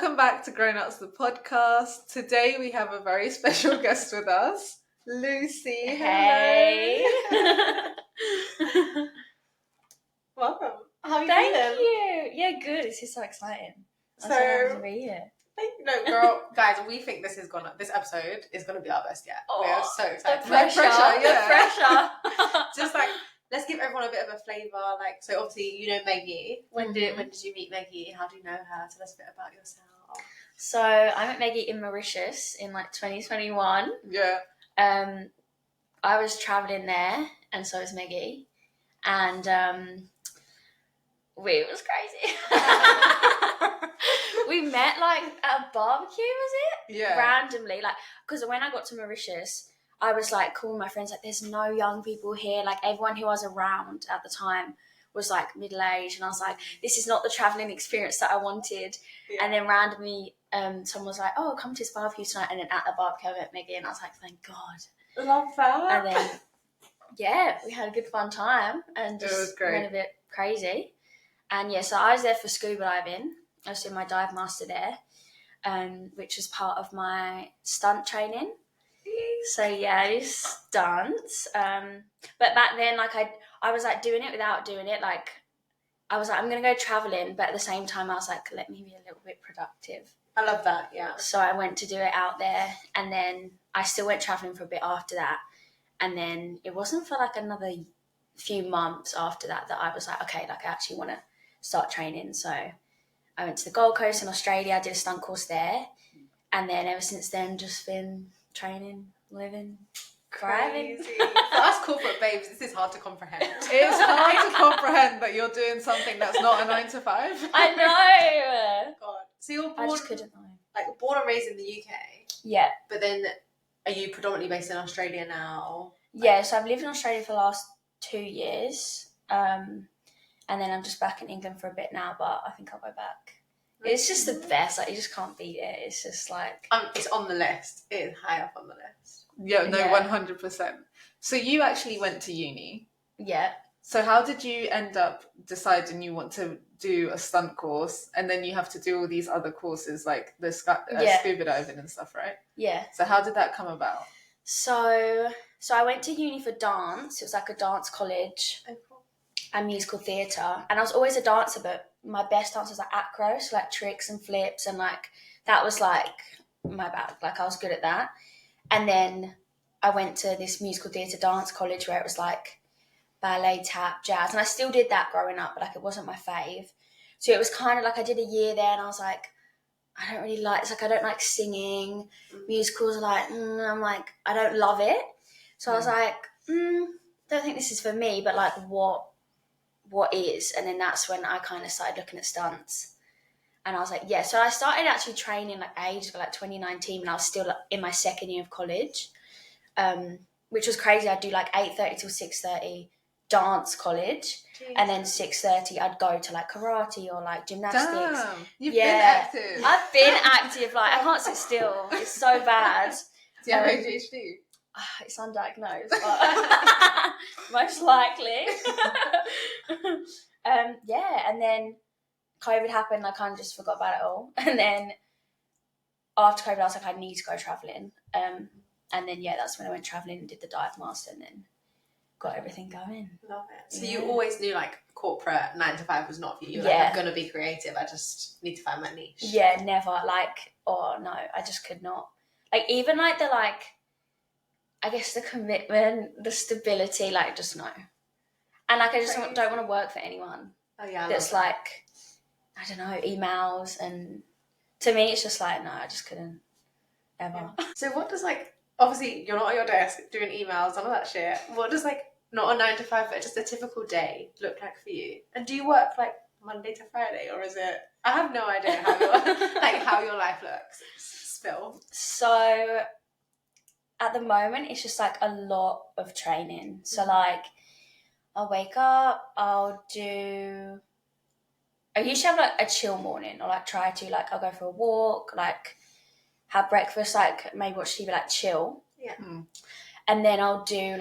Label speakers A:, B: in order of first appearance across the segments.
A: Welcome back to Grown Ups, the podcast. Today we have a very special guest with us, Lucy.
B: Hey.
A: Hello. Welcome. How are you
B: Thank
A: feeling?
B: you. Yeah, good. This is so exciting. I'm so happy to be here.
A: No, girl, guys, we think this episode is gonna be our best yet.
B: Oh,
A: we are so excited.
B: The pressure.
A: Just like, let's give everyone a bit of a flavour. Like, so obviously you know Maggie. When did you meet Maggie? How do you know her? Tell us a bit about yourself.
B: So I met Maggie in Mauritius in 2021.
A: Yeah.
B: I was travelling there, and so was Maggie, and it was crazy. We met at a barbecue, was it?
A: Yeah.
B: Randomly, because when I got to Mauritius, I was calling my friends, there's no young people here. Everyone who I was around at the time was middle-aged, and I was like, this is not the travelling experience that I wanted. Yeah. And then randomly, someone was like, oh, come to this barbecue tonight. And then at the barbecue, I met Maggie, and I was like, thank God.
A: Love that.
B: And then, yeah, we had a good fun time and just went a bit crazy. And yeah, so I was there for scuba diving. I was doing my dive master there, which was part of my stunt training. So yeah, I do stunts. But back then, I was doing it without doing it. I was I'm gonna go traveling, but at the same time, I was let me be a little bit productive.
A: I love that. Yeah.
B: So I went to do it out there, and then I still went traveling for a bit after that. And then it wasn't for another few months after that I was okay, I actually want to start training. So I went to the Gold Coast in Australia. I did a stunt course there, and then ever since then, just been training, living, thriving.
A: For us corporate babes, this is hard to comprehend. It's hard to comprehend that you're doing something that's not a 9 to 5.
B: I know.
A: God. So you're born,
B: I just couldn't know.
A: Born and raised in the UK.
B: Yeah.
A: But then, are you predominantly based in Australia now?
B: Yeah. So I've lived in Australia for the last 2 years. And then I'm just back in England for a bit now, but I think I'll go back. It's just the best. You just can't beat it. It's just
A: it's on the list. It is high up on the list. Yeah, no, 100%. So you actually went to uni.
B: Yeah.
A: So how did you end up deciding you want to do a stunt course, and then you have to do all these other courses like the scuba diving and stuff, right?
B: Yeah.
A: So how did that come about?
B: So I went to uni for dance. It was a dance college.
A: Oh, cool.
B: And musical theatre, and I was always a dancer, but my best dance was acro, so tricks and flips, and that was my bag. I was good at that. And then I went to this musical theatre dance college where it was ballet, tap, jazz, and I still did that growing up, but it wasn't my fave. So it was kind of I did a year there, and I was I don't really I don't like singing. Musicals are I'm I don't love it. So I was don't think this is for me, but what is? And then that's when I kind of started looking at stunts, and I was yeah. So I started actually training ages ago, 2019, when I was still in my second year of college, which was crazy. I'd do 8:30 till 6:30 dance college. Jeez. And then 6:30 I'd go to karate or gymnastics.
A: Damn, you've been active.
B: I've been active. I can't sit still. It's so bad.
A: Do you have ADHD?
B: It's undiagnosed, but most likely. Yeah, and then COVID happened. I kind of just forgot about it all. And then after COVID, I was I need to go travelling. And then, yeah, that's when I went travelling and did the dive master, and then got everything going.
A: Love it. So you always knew corporate 9 to 5 was not for you. I'm going to be creative. I just need to find my niche.
B: Yeah, never. Oh no, I just could not. Even I guess the commitment, the stability, just no. And I just don't want to work for anyone.
A: Oh yeah.
B: That's I don't know, emails, and to me it's just no, I just couldn't ever.
A: Yeah. So what does obviously you're not at your desk doing emails, all of that shit. What does not a 9 to 5, but just a typical day look like for you? And do you work Monday to Friday, or is it? I have no idea how your how your life looks. Spill.
B: So at the moment, it's just a lot of training. So I'll wake up, I usually have a chill morning, or try to I'll go for a walk, have breakfast, maybe watch TV, chill.
A: Yeah.
B: And then I'll do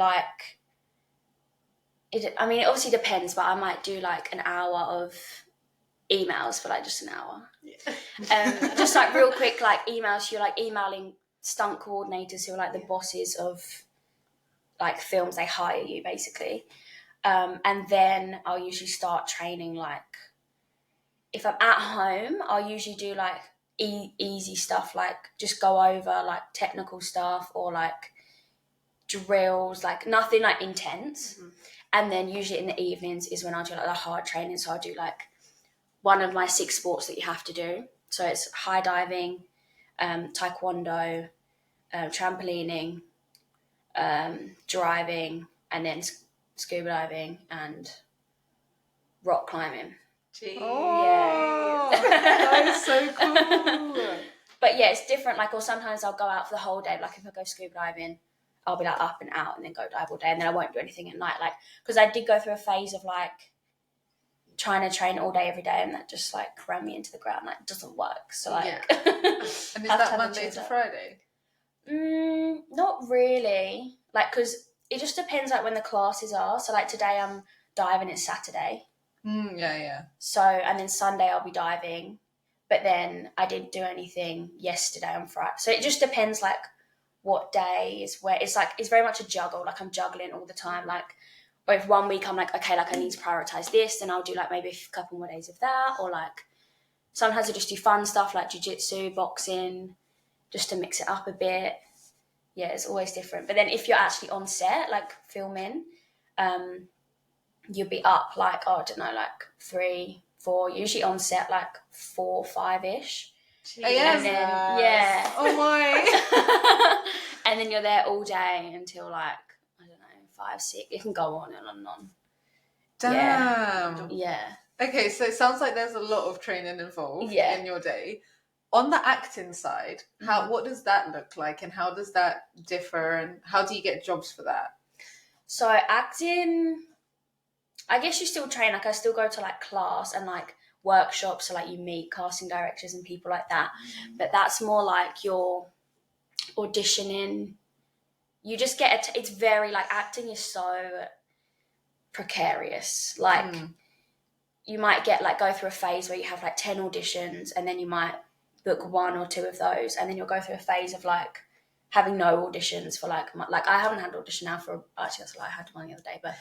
B: it obviously depends, but I might do an hour of emails for just an hour.
A: Yeah.
B: Just like real quick, like emails, you're like emailing stunt coordinators who are like the bosses of like films. They hire you basically. And then I'll usually start training. Like if I'm at home, I'll usually do like easy stuff, like just go over like technical stuff or like drills, like nothing like intense. And then usually in the evenings is when I do like the hard training. So I'll do like one of my 6 sports that you have to do. So it's high diving, taekwondo, trampolining, driving, and then scuba diving and rock climbing.
A: Jeez.
B: Yeah.
C: That is so cool.
B: But yeah, it's different. Like, or sometimes I'll go out for the whole day. Like if I go scuba diving, I'll be like up and out and then go dive all day, and then I won't do anything at night. Like, because I did go through a phase of like trying to train all day every day, and that just like ran me into the ground. Like, it doesn't work. So like,
C: And is that Monday to Friday?
B: Not really. Like, because it just depends like when the classes are. So like today I'm diving, it's Saturday.
C: Yeah.
B: So, and then Sunday I'll be diving, but then I didn't do anything yesterday on Friday. So it just depends like what day is where. It's like, it's very much a juggle. Like I'm juggling all the time. Like, or if one week I'm like, okay, like I need to prioritize this, then I'll do like maybe a couple more days of that. Or like sometimes I just do fun stuff like jiu-jitsu, boxing, just to mix it up a bit. Yeah, it's always different. But then if you're actually on set, like filming, you'll be up like, I don't know, like 3, 4, usually on set like 4, 5-ish.
C: Yes.
B: And then, yeah.
C: Oh my.
B: And then you're there all day until like, I don't know, 5, 6. It can go on and on and on.
C: Damn.
B: Yeah.
C: Okay, so it sounds like there's a lot of training involved in your day. On the acting side, what does that look like, and how does that differ, and how do you get jobs for that?
B: So acting, I guess you still train. Like I still go to like class and like workshops, so like you meet casting directors and people like that. But that's more like you're auditioning. You just get it's very like, acting is so precarious. Like you might get like go through a phase where you have like 10 auditions, and then you might book 1 or 2 of those, and then you'll go through a phase of like having no auditions for like I haven't had an audition now for, actually that's a lie, I had one the other day, but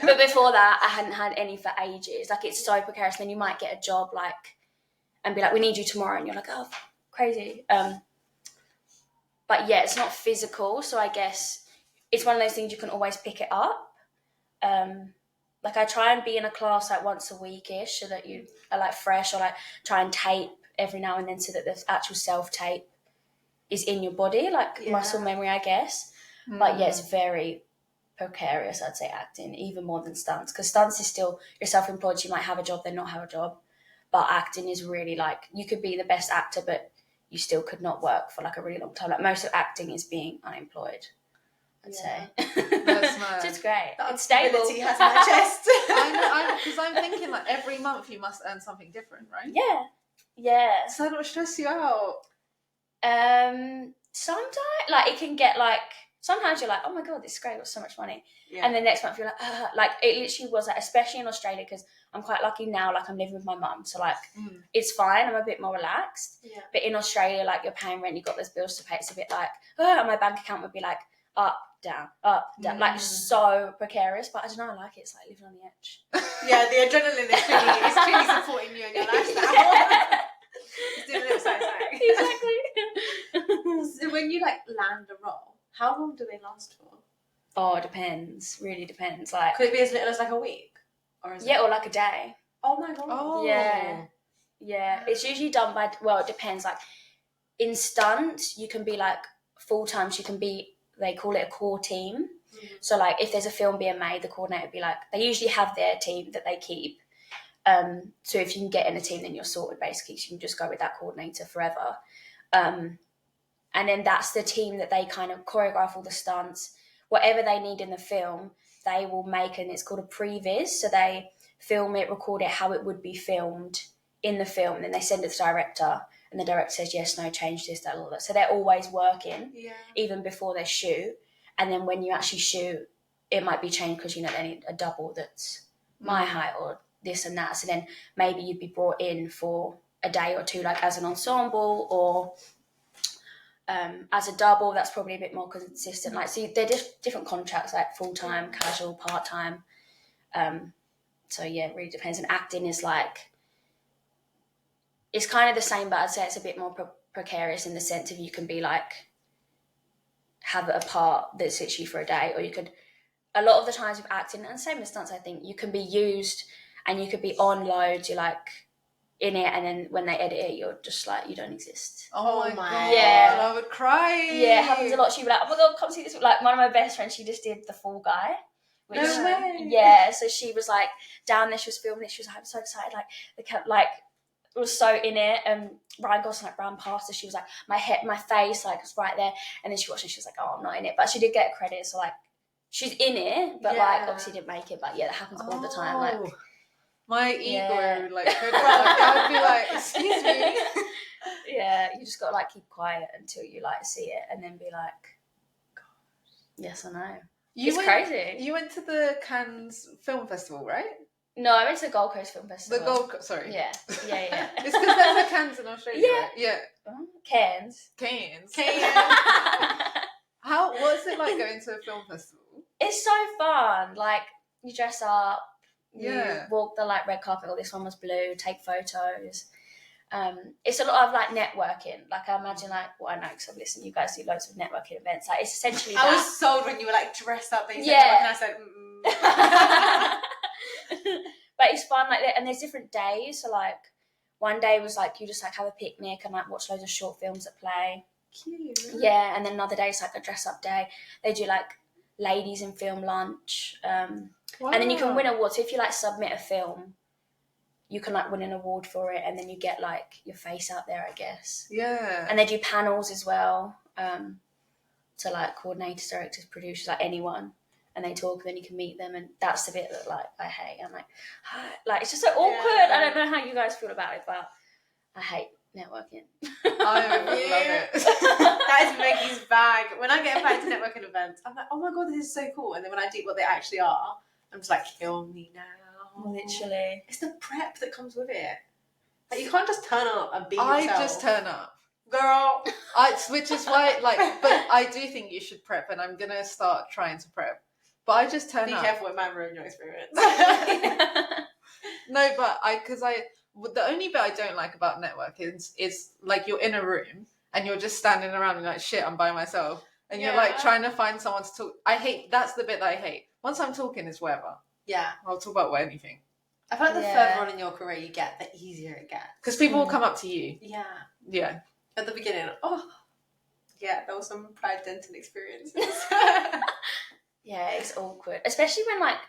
B: but before that I hadn't had any for ages. Like it's so precarious. Then you might get a job like and be like, we need you tomorrow, and you're like, oh, crazy. But yeah, it's not physical, so I guess it's one of those things you can always pick it up. Like I try and be in a class like once a week-ish, so that you are like fresh, or like try and tape every now and then so that the actual self-tape is in your body, like muscle memory, I guess. But yeah, it's very precarious, I'd say, acting, even more than stunts, because stunts is still, you're self-employed, so you might have a job, then not have a job. But acting is really like, you could be the best actor, but you still could not work for like a really long time. Like most of acting is being unemployed, I'd say.
C: That's nice.
B: So it's great.
A: That
B: it's stable.
A: has my chest.
C: I know, because I'm thinking like every month you must earn something different, right?
B: Yeah.
C: So I don't stress you out.
B: Sometimes like it can get like, sometimes you're like, oh my god, this is great, got so much money, and then next month you're like it literally was like, especially in Australia, because I'm quite lucky now, like I'm living with my mum, so like it's fine, I'm a bit more relaxed. But in Australia, like you're paying rent, you've got those bills to pay, it's a bit like, and my bank account would be like up down, like so precarious. But I don't know, I like it. It's like living on the edge.
A: Yeah, the adrenaline is clearly supporting you in your lifestyle. It's doing a little side.
B: Exactly.
A: So when you like land a role, how long do they last for?
B: Oh, it depends. Really depends. Like,
A: could it be as little as like a week, or is
B: or like a day.
A: Oh my god.
C: Oh.
B: Yeah. It's usually done by, well, it depends. Like in stunt, you can be like full time. So you can be, they call it a core team. So like if there's a film being made, the coordinator would be like, they usually have their team that they keep. So if you can get in a team, then you're sorted basically. So you can just go with that coordinator forever. And then that's the team that they kind of choreograph all the stunts. Whatever they need in the film, they will make, and it's called a previs. So they film it, record it how it would be filmed in the film, and then they send it to the director, and the director says, yes, no, change this, that, all that. So they're always working, even before they shoot. And then when you actually shoot, it might be changed because, they need a double that's my height or this and that. So then maybe you'd be brought in for a day or two, like as an ensemble or as a double. That's probably a bit more consistent. Like, so they're different contracts, like full-time, casual, part-time. So yeah, it really depends. And acting is like, it's kind of the same, but I'd say it's a bit more precarious in the sense of you can be like, have a part that suits you for a day, or you could, a lot of the times with acting, and same with stunts, I think, you can be used and you could be on loads, you're like in it, and then when they edit it, you're just like, you don't exist.
C: Oh my god.
B: Yeah.
C: I would cry.
B: Yeah, it happens a lot. She'd be like, oh my god, come see this. Like, one of my best friends, she just did The Fall Guy. Which,
C: No way.
B: Yeah, so she was like down there, she was filming it, she was like, I'm so excited, like they kept like, was so in it, and Ryan Gosling like ran past her, she was like, my face like was right there, and then she watched it, she was like, oh, I'm not in it, but she did get credit, so like she's in it, but like obviously didn't make it, but yeah, that happens all the time. Like,
C: my ego like could, I would be like, excuse me.
B: Yeah, you just gotta like keep quiet until you like see it, and then be like, God, yes, I know. It's crazy.
C: You went to the Cannes Film Festival, right?
B: No, I went to the Gold Coast Film Festival.
C: Sorry.
B: Yeah.
C: It's because there's a Cannes in Australia,
B: yeah.
C: right? Yeah.
B: Cairns.
C: What's it like going to a film festival?
B: It's so fun. Like, you dress up, you
C: Yeah.
B: walk the like red carpet, this one was blue, take photos. It's a lot of like networking. Like, I imagine, like, well, I know because I've listened, you guys do loads of networking events. Like, it's essentially
A: I was sold when you were like dressed up, and
B: Yeah.
A: I said,
B: But it's fun, like, and there's different days. So like, one day was like, you just like have a picnic and like watch loads of short films that play.
C: Cute.
B: Yeah, and then another day is like a dress up day. They do like ladies in film lunch.
C: Wow.
B: And then you can win awards. So if you like submit a film, you can like win an award for it, and then you get like your face out there, I guess.
C: Yeah.
B: And they do panels as well. To like coordinators, directors, producers, like anyone. And they talk, and then you can meet them, and that's the bit that like I hate. I'm like, like, it's just so awkward.
A: Yeah.
B: I don't know how you guys feel about it, but I hate networking.
C: I love it.
A: That is Maggie's bag. When I get invited to networking events, I'm like, oh my god, this is so cool. And then when I do what they actually are, I'm just like, kill me now.
B: Literally.
A: It's the prep that comes with it. Like, you can't just turn up and be
C: I
A: yourself.
C: just turn up.
A: Girl.
C: Which is why, like, but I do think you should prep, and I'm gonna start trying to prep. But I just turn up.
A: Be careful, it might ruin your experience.
C: No, but the only bit I don't like about networking is like, you're in a room and you're just standing around and like, shit, I'm by myself, and you're like trying to find someone to talk. That's the bit that I hate. Once I'm talking, it's whatever.
A: Yeah,
C: I'll talk about anything.
A: I feel like the further on in your career you get, the easier it gets.
C: Because people will come up to you.
A: Yeah. At the beginning, there was some Pride Denton experiences.
B: Yeah, it's awkward, especially when like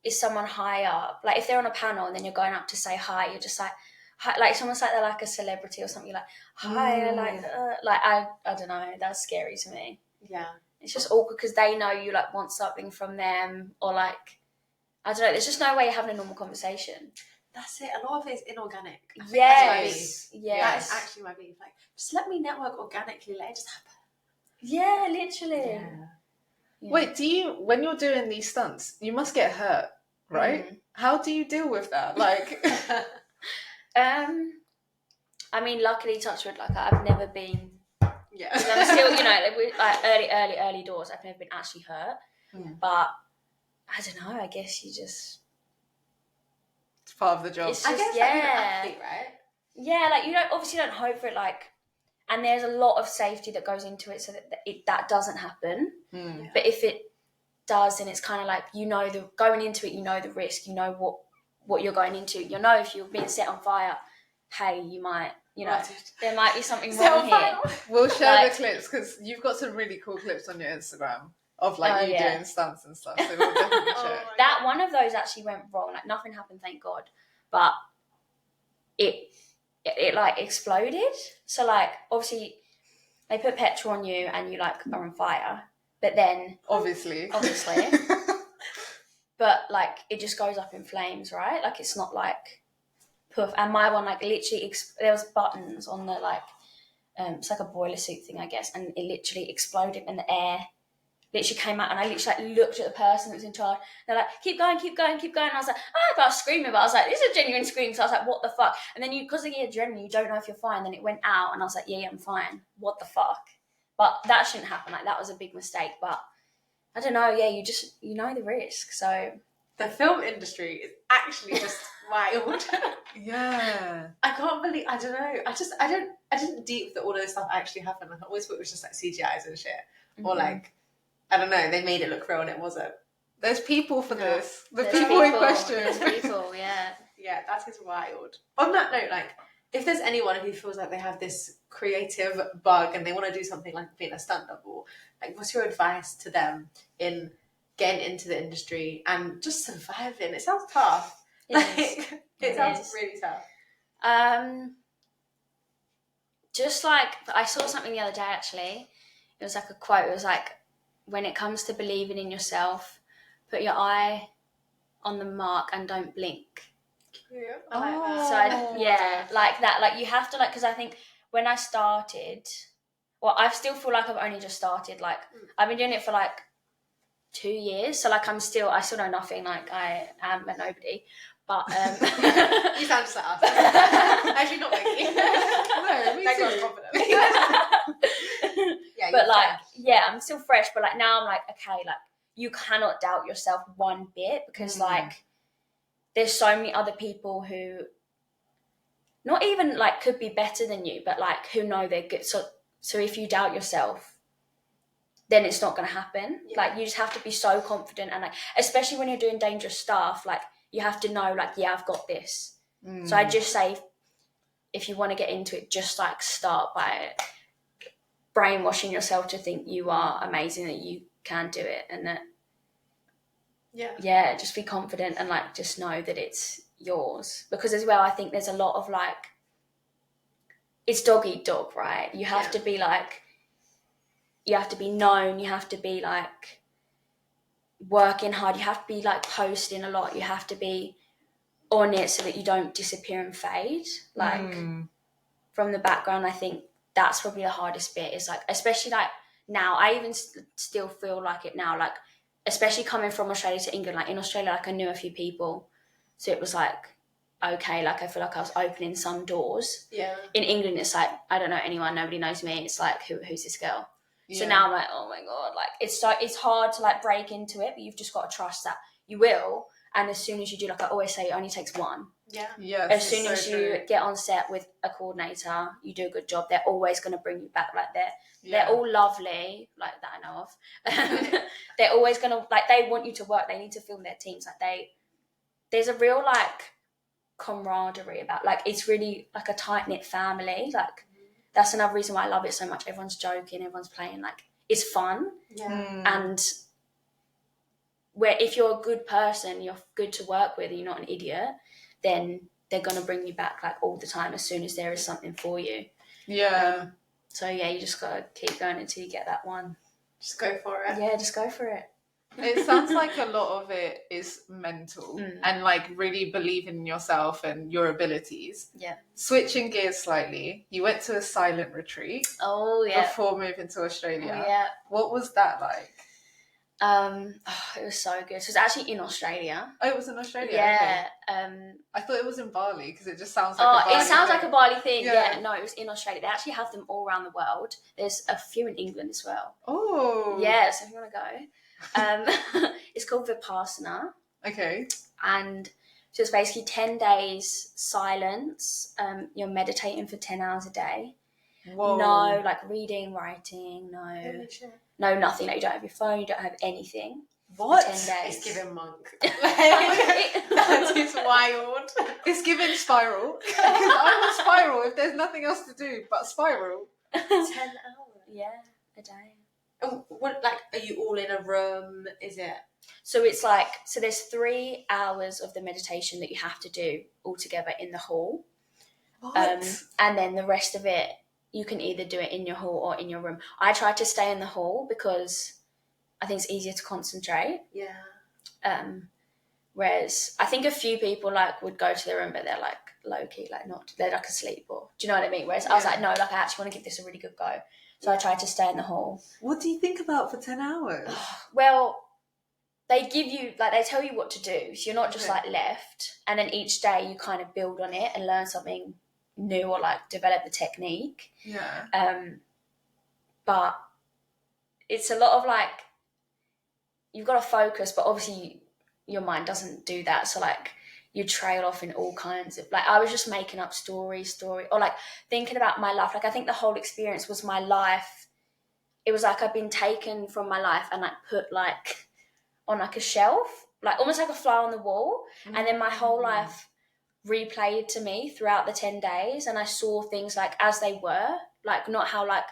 B: it's someone high up. Like, if they're on a panel and then you're going up to say hi, you're just like, hi, like someone's like they're like a celebrity or something. You're like, hi, like I don't know. That's scary to me.
A: Yeah,
B: it's just awkward because they know you like want something from them, or like, I don't know. There's just no way you're having a normal conversation.
A: That's it. A lot of it is inorganic.
B: Yes.
A: That is actually my belief. Like, just let me network organically. Let it just happen.
B: Yeah, literally.
A: Yeah.
C: Wait, when you're doing these stunts, you must get hurt, right? How do you deal with that? Like,
B: I mean, luckily, touch wood, like, I've never been.
A: Yeah.
B: I'm still, like early doors. I've never been actually hurt, but I don't know. I guess you just.
C: It's part of the job.
B: It's just,
A: I guess like, you're an athlete, right?
B: Yeah, like, you don't hope for it, like. And there's a lot of safety that goes into it so that doesn't happen. But if it does, then it's kind of like, going into it, the risk, what you're going into. If you're being set on fire, hey, you might, there might be something wrong here.
C: We'll share the clips, because you've got some really cool clips on your Instagram of like doing stunts and stuff. So we'll definitely share.
B: That one of those actually went wrong. Like, nothing happened, thank God. But it like exploded. So like, obviously they put petrol on you and you like are on fire, but then
C: obviously
B: but like it just goes up in flames, right? Like, it's not like poof. And my one, like, literally there was buttons on the like it's like a boiler suit thing, I guess, and it literally exploded in the air, literally came out and I literally looked at the person that was in charge. They're like, keep going, keep going, keep going. And I was like, but I was screaming, but I was like, this is a genuine scream. So I was like, what the fuck? And then because of the adrenaline, you don't know if you're fine. Then it went out and I was like, yeah, I'm fine. What the fuck? But that shouldn't happen. Like, that was a big mistake. But I don't know. Yeah, you know the risk. So
A: the film industry is actually just wild.
C: Yeah.
A: I can't believe, I don't know. I didn't deep that all of this stuff actually happened. Like, I always thought it was just like CGIs and shit. Or like, I don't know, they made it look real and it wasn't.
C: There's people for this. The
B: there's
C: people in question.
B: There's people, yeah.
A: Yeah, that is wild. On that note, like, if there's anyone who feels like they have this creative bug and they want to do something like being a stunt double, like, what's your advice to them in getting into the industry and just surviving? It sounds tough. It sounds really tough.
B: Just like, I saw something the other day actually. It was like a quote. It was like, when it comes to believing in yourself, put your eye on the mark and don't blink.
A: Yeah, I like that.
B: So like that. Like, you have to, like, because I think when I started, well, I still feel like I've only just started. Like, I've been doing it for like 2 years, so like I still know nothing. Like, I am a nobody. But
A: you sound just like us. Actually, not Maggie.
C: No, me
A: That
C: too.
A: girl's confident. Yeah,
B: but like,
A: fresh.
B: yeah, I'm still fresh. But like, now I'm like, okay, like, you cannot doubt yourself one bit, because like, there's so many other people who not even like could be better than you, but like, who know they're good. So if you doubt yourself, then it's not going to happen.
A: Yeah.
B: Like, you just have to be so confident, and like, especially when you're doing dangerous stuff, like, you have to know, like, yeah, I've got this. So I just say, if you want to get into it, just like start by brainwashing yourself to think you are amazing, that you can do it, and that just be confident and like, just know that it's yours. Because as well, I think there's a lot of like, it's dog eat dog, right? You have to be like, you have to be known, you have to be like working hard, you have to be like posting a lot, you have to be on it so that you don't disappear and fade. Like, from the background, I think that's probably the hardest bit, is like, especially like now, I even still feel like it now, like, especially coming from Australia to England. Like, in Australia, like, I knew a few people, so it was like, okay, like, I feel like I was opening some doors. In England, it's like, I don't know anyone, nobody knows me, it's like, who's this girl? So now I'm like, oh my god, like, it's hard to like break into it, but you've just got to trust that you will. And as soon as you do, like I always say, it only takes one.
C: Yes,
B: as soon as you get on set with a coordinator, you do a good job, they're always going to bring you back. Like, they're all lovely, like, that I know of. They're always going to, like, they want you to work, they need to film their teams. Like, there's a real like camaraderie about, like, it's really like a tight-knit family. Like, that's another reason why I love it so much. Everyone's joking, everyone's playing, like, it's fun. And where if you're a good person, you're good to work with, and you're not an idiot, then they're going to bring you back like all the time as soon as there is something for you. So yeah, you just got to keep going until you get that one.
A: Just go for it.
B: Yeah, just go for it.
C: It sounds like a lot of it is mental and like really believing in yourself and your abilities. Switching gears slightly, you went to a silent retreat before moving to Australia. What was that like?
B: It was so good. So it was actually in Australia.
C: Oh, it was in Australia?
B: Yeah.
C: Okay. I thought it was in Bali, because it just sounds like a Bali
B: it sounds
C: thing.
B: like a Bali thing. Yeah, no, it was in Australia. They actually have them all around the world. There's a few in England as well.
C: Oh.
B: Yeah, so if you want to go. It's called Vipassana.
C: Okay.
B: And so it's basically 10 days silence. You're meditating for 10 hours a day.
C: Whoa.
B: No, like, reading, writing, no, nothing. Like, you don't have your phone, you don't have anything.
C: What?
B: For 10 days.
A: It's giving monk. That is wild.
C: It's giving spiral. Because I would spiral if there's nothing else to do but spiral.
A: 10 hours?
B: Yeah, a day.
A: Oh, what, like, are you all in a room? Is it?
B: So it's like, so there's 3 hours of the meditation that you have to do all together in the hall.
C: What?
B: And then the rest of it, you can either do it in your hall or in your room. I tried to stay in the hall because I think it's easier to concentrate.
A: Yeah.
B: Whereas I think a few people like would go to their room, but they're like, low-key, like not let like asleep, or do you know what I mean? Whereas I was like, no, like I actually want to give this a really good go. So I tried to stay in the hall.
C: What do you think about for 10 hours?
B: Well, they give you, like, they tell you what to do. So you're not just like left. And then each day you kind of build on it and learn something new, or like develop the technique.
C: Yeah.
B: But it's a lot of like, you've got to focus, but obviously your mind doesn't do that. So like you trail off in all kinds of, like, I was just making up story, or like thinking about my life. Like I think the whole experience was my life. It was like I've been taken from my life and like put like on like a shelf, like almost like a fly on the wall. And then my whole life replayed to me throughout the 10 days. And I saw things like as they were, like not how like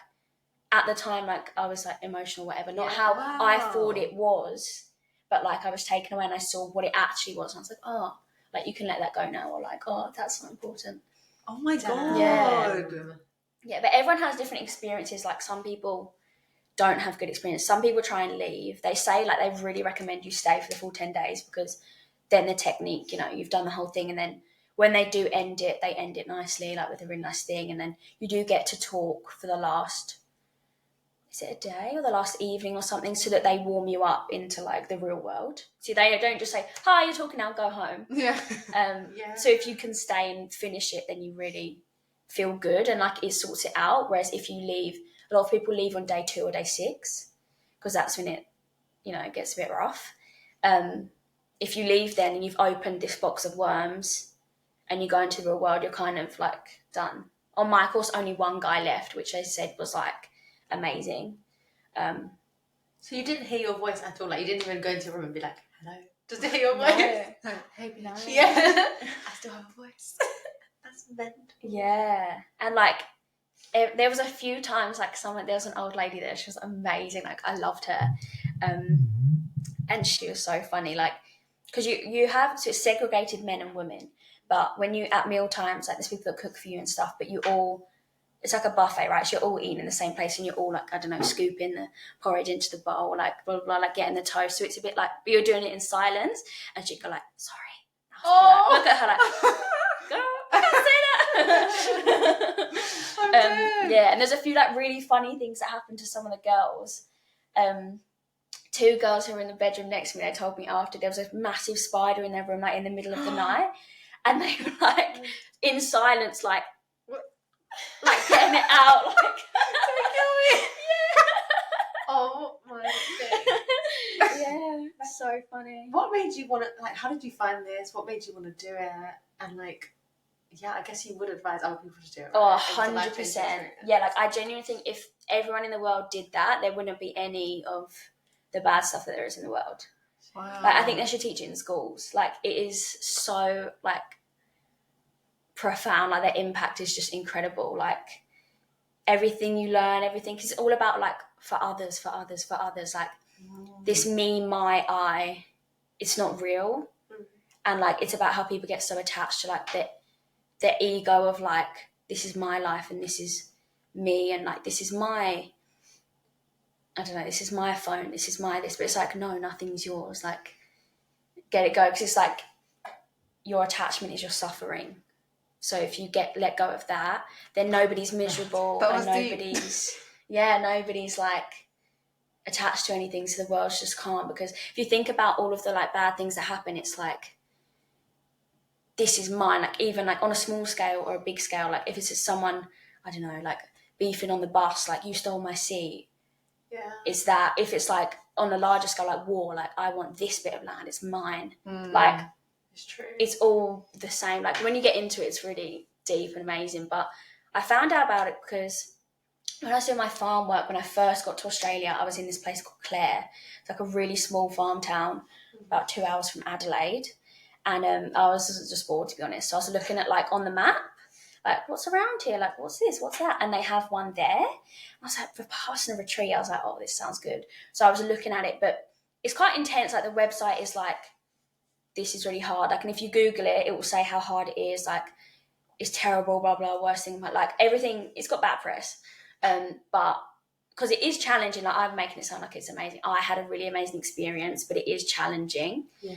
B: at the time, like I was like emotional, whatever, not how I thought it was, but like I was taken away and I saw what it actually was. And I was like, oh, like you can let that go now, or like, oh, that's not important.
C: Oh my God.
B: Yeah, but everyone has different experiences. Like some people don't have good experience. Some people try and leave. They say like they really recommend you stay for the full 10 days because then the technique, you know, you've done the whole thing, and then when they do end it, they end it nicely, like with a really nice thing. And then you do get to talk for the last, is it a day or the last evening or something, so that they warm you up into like the real world. So they don't just say, hi, you're talking now, go home.
C: Yeah.
B: So if you can stay and finish it, then you really feel good and like it sorts it out. Whereas if you leave, a lot of people leave on day 2 or day 6 because that's when it, you know, it gets a bit rough. If you leave then and you've opened this box of worms and you go into the real world, you're kind of like done. On my course, only one guy left, which they said was like amazing.
A: So you didn't hear your voice at all? Like you didn't even go into a room and be like, hello? Just to hear your voice?
C: No. Hey,
B: No.
A: Yeah. I still have a voice. That's mental.
B: Yeah. And like, there was a few times like there was an old lady there. She was amazing. Like I loved her. And she was so funny. Like, because you have, so it's segregated men and women. But when you, at meal times, like there's people that cook for you and stuff, but you all, it's like a buffet, right? So you're all eating in the same place and you're all like, I don't know, scooping the porridge into the bowl, like blah, blah, blah, like getting the toast. So it's a bit like, but you're doing it in silence. And she'd go like, sorry.
A: Oh.
B: Like, look at her like, girl, I can't say that. Yeah, and there's a few like really funny things that happened to some of the girls. 2 girls who were in the bedroom next to me, they told me after, there was a massive spider in their room, like in the middle of the night. And they were like, in silence, like getting it out, like
A: Oh my god.
B: yeah, so funny.
A: What made you want to, like, how did you find this? What made you want to do it? And like, yeah, I guess you would advise other people to do it.
B: Oh,
A: Right?
B: 100%. Yeah, like I genuinely think if everyone in the world did that, there wouldn't be any of the bad stuff that there is in the world.
C: Wow.
B: Like I think they should teach it in schools. Like it is so like profound. Like the impact is just incredible. Like everything you learn, everything, because it's all about like for others. Like this me, my, I, it's not real. And like it's about how people get so attached to like their ego of like, this is my life and this is me, and like this is my, I don't know, this is my phone, this is my this, but it's like, no, nothing's yours. Like, get it go, because it's like your attachment is your suffering. So if you let go of that, then nobody's miserable and nobody's like attached to anything. So the world's just calm, because if you think about all of the like bad things that happen, it's like, this is mine. Like even like on a small scale or a big scale, like if it's someone, I don't know, like beefing on the bus, like you stole my seat.
A: Yeah.
B: It's that. If it's like on a larger scale, like war, like I want this bit of land, it's mine. Like
A: it's true.
B: It's all the same. Like when you get into it, it's really deep and amazing. But I found out about it because when I was doing my farm work, when I first got to Australia, I was in this place called Clare. It's like a really small farm town, about 2 hours from Adelaide. And I was just bored, to be honest. So I was looking at like on the map, like what's around here? Like what's this? What's that? And they have one there. I was like, Vipassana retreat. I was like, oh, this sounds good. So I was looking at it, but it's quite intense. Like the website is like, this is really hard. Like, and if you Google it, it will say how hard it is. Like, it's terrible, blah, blah, worst thing. But like everything, it's got bad press. But because it is challenging, like I'm making it sound like it's amazing. I had a really amazing experience, but it is challenging.
A: Yeah.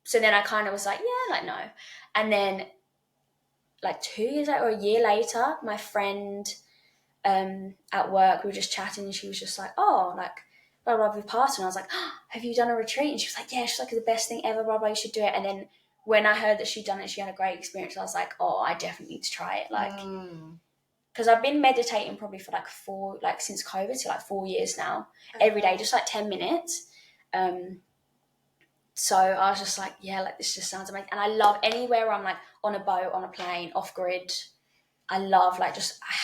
B: So then I kind of was like, yeah, like no. And then like 2 years later or a year later, my friend at work, we were just chatting, and she was just like, oh, like, blah, blah, we passed, and I was like, oh, have you done a retreat? And she was like, yeah, she's like, the best thing ever, blah, blah, you should do it. And then when I heard that she'd done it, she had a great experience, I was like, oh, I definitely need to try it. Like, because I've been meditating probably for like since COVID, so like 4 years now, every day, just like 10 minutes. So I was just like, yeah, like this just sounds amazing. And I love anywhere where I'm like on a boat, on a plane, off grid. I love I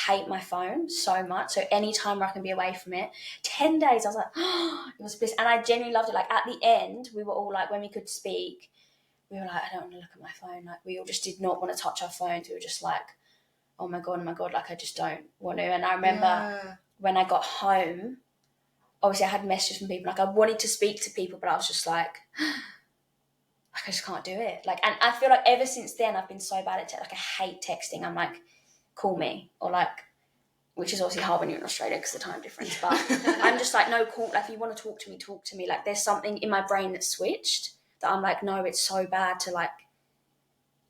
B: hate my phone so much. So anytime where I can be away from it, 10 days, I was like, oh, it was bliss. And I genuinely loved it. Like at the end, we were all like, when we could speak, we were like, I don't want to look at my phone. Like we all just did not want to touch our phones. We were just like, oh my God, like I just don't want to. And I remember when I got home, obviously I had messages from people, like I wanted to speak to people, but I was just like I just can't do it. Like, and I feel like ever since then I've been so bad at it. Like I hate texting. I'm like, call me, or like, which is obviously hard when you're in Australia because of the time difference, but I'm just like, no, call, like if you want to talk to me. Like there's something in my brain that's switched that I'm like, no, it's so bad to like,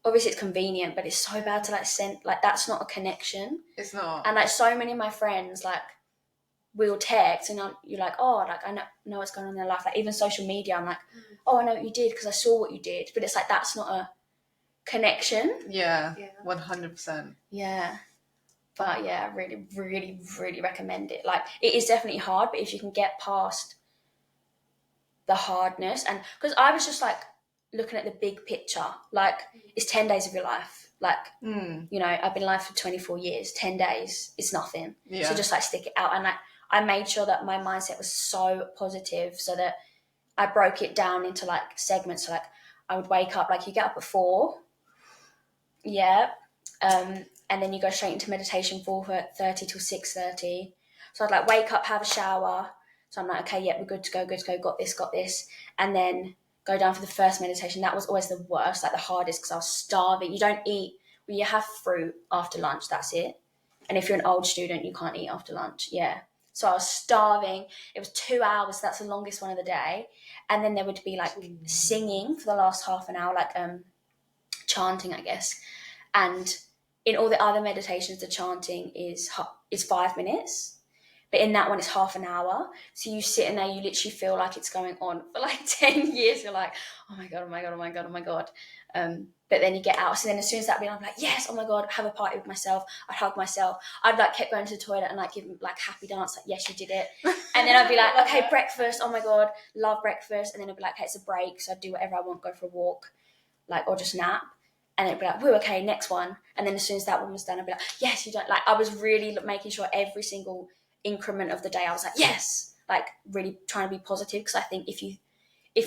B: obviously it's convenient, but it's so bad to like send, like that's not a connection.
C: It's not.
B: And like so many of my friends like will text and you're like, oh, like I know what's going on in their life. Like even social media, I'm like, oh, I know what you did because I saw what you did, but it's like that's not a connection.
C: Yeah. 100%.
B: Yeah. But yeah, I really, really, really recommend it. Like it is definitely hard, but if you can get past the hardness, and because I was just like looking at the big picture, like it's 10 days of your life. Like, you know, I've been alive for 24 years, 10 days is nothing. So just like stick it out. And like, I made sure that my mindset was so positive so that I broke it down into like segments. So like I would wake up, like you get up at 4. Yeah. And then you go straight into meditation 4:30 till 6:30. So I'd like wake up, have a shower. So I'm like, okay, yeah, we're good to go, got this. And then go down for the first meditation. That was always the worst, like the hardest, because I was starving. You don't eat, well, you have fruit after lunch, that's it. And if you're an old student, you can't eat after lunch, yeah. So I was starving. It was 2 hours, that's the longest one of the day. And then there would be like singing for the last half an hour, like chanting, I guess. And in all the other meditations, the chanting is 5 minutes. But in that one, it's half an hour. So you sit in there, you literally feel like it's going on for like 10 years. You're like, oh my God, oh my God, oh my God, oh my God. But then you get out. So then as soon as that began, I'm like, yes, oh my God, have a party with myself. I'd hug myself. I'd like kept going to the toilet and like give like happy dance, like, yes, you did it. And then I'd be like, okay, breakfast, oh my God, love breakfast. And then I'd be like, okay, it's a break. So I'd do whatever I want, go for a walk, like, or just nap. And it'd be like, woo, okay, next one. And then as soon as that one was done, I'd be like, yes, you don't, like, I was really making sure every single increment of the day I was like, yes, like really trying to be positive, because I think if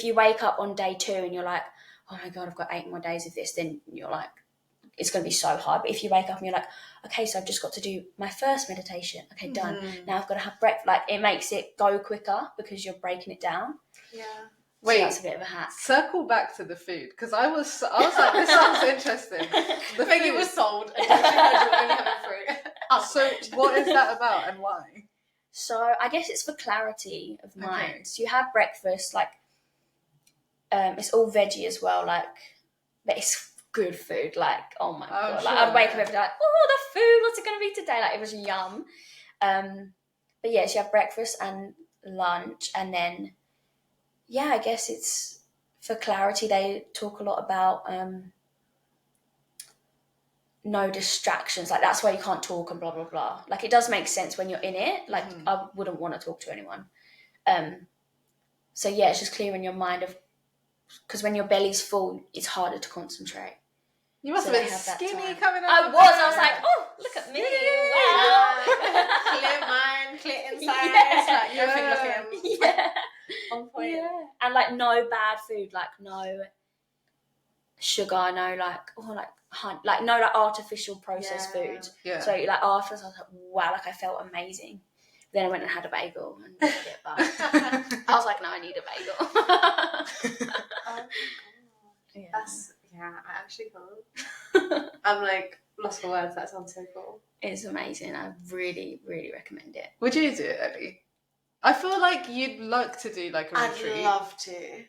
B: you wake up on day 2 and you're like, oh my God, I've got 8 more days of this, then you're like, it's going to be so hard. But if you wake up and you're like, okay, so I've just got to do my first meditation, okay, done, now I've got to have breakfast, like it makes it go quicker because you're breaking it down.
C: Wait,
B: so that's a bit of a hack.
C: Circle back to the food, because I was like, this sounds interesting.
A: The thing it was sold and only having fruit.
C: So what is that about and why?
B: So I guess it's for clarity of mind. Okay. So you have breakfast, like it's all veggie as well, like, but it's good food. Like, oh my God, like I'd wake up every day like, oh, the food, what's it gonna be today? Like it was yum. But yes, you have breakfast and lunch, and then I guess it's for clarity. They talk a lot about no distractions, like that's why you can't talk and blah blah blah. Like it does make sense when you're in it, like I wouldn't want to talk to anyone. So it's just clearing your mind of, because when your belly's full it's harder to concentrate.
C: You must have been skinny coming up.
B: I was like, oh, look at me, wow.
A: Clear mind, clear inside, like nothing looking on point.
B: And like no bad food, like no sugar, no like no like artificial processed food. So like afterwards I was like, wow, like I felt amazing. Then I went and had a bagel and didn't get back. I was like, no, I need a bagel.
A: Oh my God. I actually can't. I'm like lost for words. That sounds so cool.
B: It's amazing. I really, really recommend it.
C: Would you do it, Ellie? I feel like you'd like to do like a retreat.
A: I'd love to.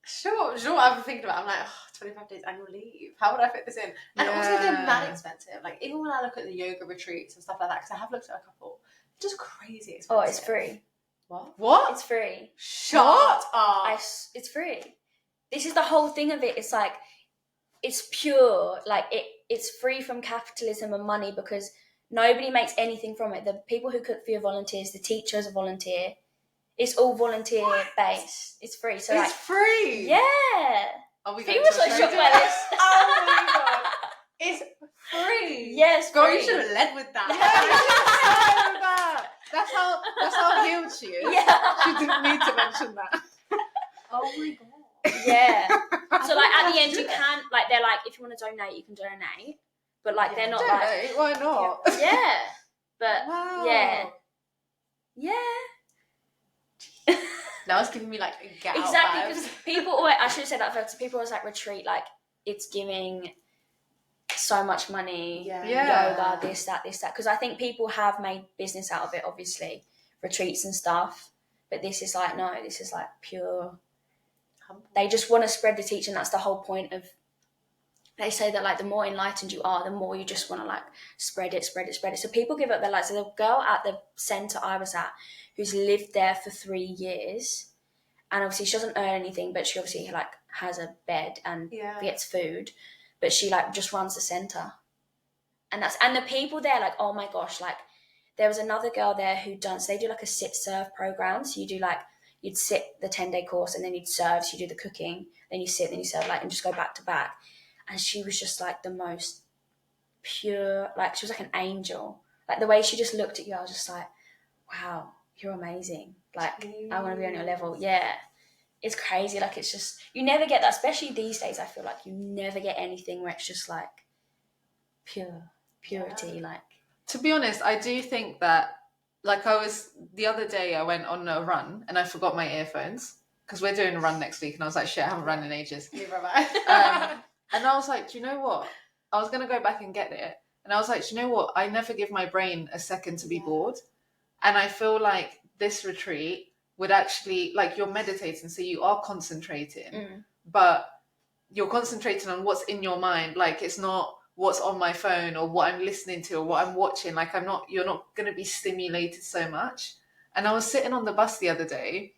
A: Sure, what I've been thinking about. I'm like, 25 days annual leave. How would I fit this in? And also, they're mad expensive. Like, even when I look at the yoga retreats and stuff like that, because I have looked at a couple, they're just crazy expensive.
B: Oh, it's free.
A: What?
B: It's free.
A: Shut up.
B: It's free. This is the whole thing of it. It's like, it's pure. Like, it's free from capitalism and money because nobody makes anything from it. The people who cook for you are volunteers. The teachers are volunteer. It's all volunteer based. It's free. So
A: it's free.
B: Yeah.
C: Are we
B: People are so shocked by this.
A: Oh my god. It's free.
B: Yes,
A: girl,
B: free.
A: you should have led with that.
C: That's how healed she is.
B: Yeah.
C: She didn't need to mention that.
A: Oh my god.
B: Yeah. So like at the end you can like they're like if you want to donate you can donate, but like they're not like
C: Why not?
B: yeah. But
C: Wow.
B: yeah.
A: Now it's giving me like a get
B: Exactly,
A: out
B: because
A: vibes.
B: people always, I should have said that first, people always like retreat, like it's giving so much money,
C: Yeah.
B: yoga, this, that, because I think people have made business out of it, obviously, retreats and stuff, but this is like, no, this is like pure, they just want to spread the teaching, that's the whole point of, they say that like the more enlightened you are, the more you just want to like spread it. So people give up their lives. So the girl at the centre I was at, who's lived there for 3 years, and obviously she doesn't earn anything, but she obviously like has a bed and gets food, but she like just runs the centre, and the people there like, oh my gosh, like there was another girl there who done, so they do like a sit serve program. So you do like, you'd sit the 10-day course and then you'd serve, so you do the cooking, then you sit, then you serve, like, and just go back to back. And she was just like the most pure, like she was like an angel. Like the way she just looked at you, I was just like, wow, you're amazing. Like I want to be on your level. Yeah. It's crazy. Like it's just, you never get that, especially these days. I feel like you never get anything where it's just like purity. Like,
C: to be honest, I do think that, like the other day I went on a run and I forgot my earphones because we're doing a run next week and I was like, shit, I haven't run in ages.
A: Neither have I.
C: And I was like, do you know what? I was going to go back and get it. And I was like, do you know what? I never give my brain a second to be bored. And I feel like this retreat would actually, like you're meditating, so you are concentrating, but you're concentrating on what's in your mind. Like it's not what's on my phone or what I'm listening to or what I'm watching. Like you're not going to be stimulated so much. And I was sitting on the bus the other day,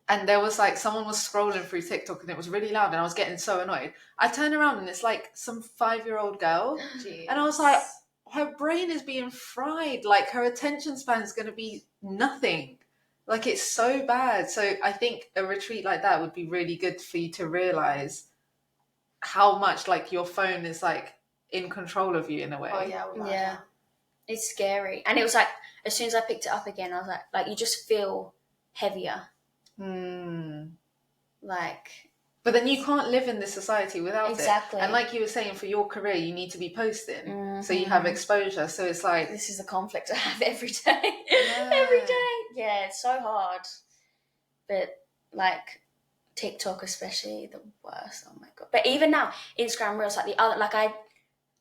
C: and there was like someone was scrolling through TikTok and it was really loud and I was getting so annoyed. I turned around and it's like some 5-year-old girl.
A: Jeez.
C: And I was like, her brain is being fried. Like her attention span is going to be nothing. Like it's so bad. So I think a retreat like that would be really good for you to realize how much like your phone is like in control of you in a way.
A: Oh yeah.
B: yeah. It's scary. And it was like, as soon as I picked it up again, I was like you just feel heavier. Like,
C: but then you can't live in this society without
B: exactly.
C: it. And like you were saying, for your career, you need to be posting, so you have exposure. So it's like,
B: this is a conflict I have every day. Every day. Yeah, it's so hard. But like TikTok, especially, the worst. Oh my god! But even now, Instagram Reels, like the other, like I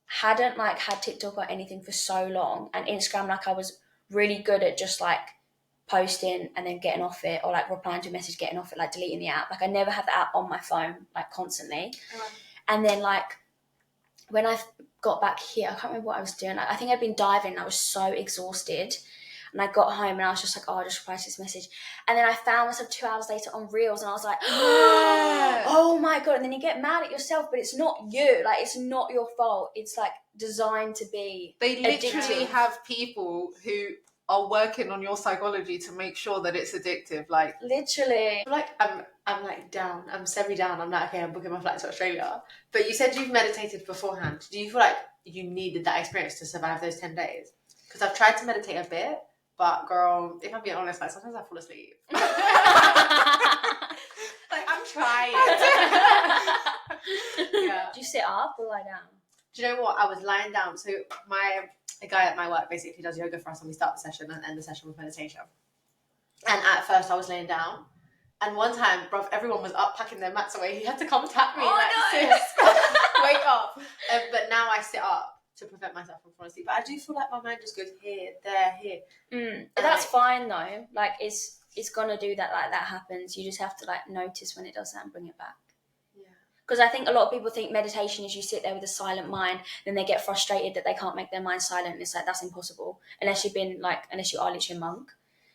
B: hadn't like had TikTok or anything for so long, and Instagram, like I was really good at just like posting and then getting off it, or like replying to a message, getting off it, like deleting the app. Like I never had the app on my phone like constantly. And then like when I got back here, I can't remember what I was doing. Like, I think I'd been diving and I was so exhausted, and I got home and I was just like, oh, I'll just reply to this message. And then I found myself 2 hours later on Reels and I was like, oh my god. And then you get mad at yourself, but it's not you, like it's not your fault. It's like designed to be
C: they literally
B: addictive.
C: have people who are working on your psychology to make sure that it's addictive. Like
B: literally.
A: Like I'm like down. I'm semi down. I'm like, okay, I'm booking my flight to Australia. But you said you've meditated beforehand. Do you feel like you needed that experience to survive those 10 days? Because I've tried to meditate a bit, but girl, if I'm being honest, like sometimes I fall asleep. Like I'm trying. Yeah.
B: Do you sit up or lie down?
A: Do you know what? I was lying down. So a guy at my work basically does yoga for us, and we start the session and end the session with meditation. And at first I was laying down, and one time, bruv, everyone was up packing their mats away. He had to come tap me sis, wake up. But now I sit up. to prevent myself from falling asleep. But I do feel like my mind just goes here, there, here.
B: That's fine though. Like it's gonna do that. Like that happens. You just have to like notice when it does that and bring it back.
A: Yeah.
B: Because I think a lot of people think meditation is you sit there with a silent mind, then they get frustrated that they can't make their mind silent. And it's like that's impossible unless you are literally a monk.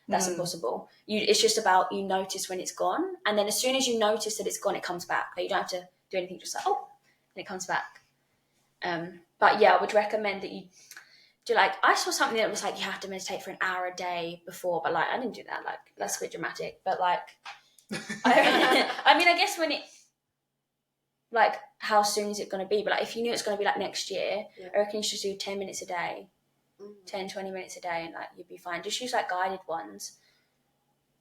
B: That's impossible. It's just about you notice when it's gone, and then as soon as you notice that it's gone, it comes back. Like you don't have to do anything. Just like and it comes back. But yeah, I would recommend that you do like I saw something that was like you have to meditate for an hour a day before, but like I didn't do that. Like that's a bit dramatic. But like, I mean, I guess when it like how soon is it going to be? But like if you knew it's going to be like next year, I reckon you should do 10 minutes a day. 10, 20 minutes a day and like you'd be fine. Just use like guided ones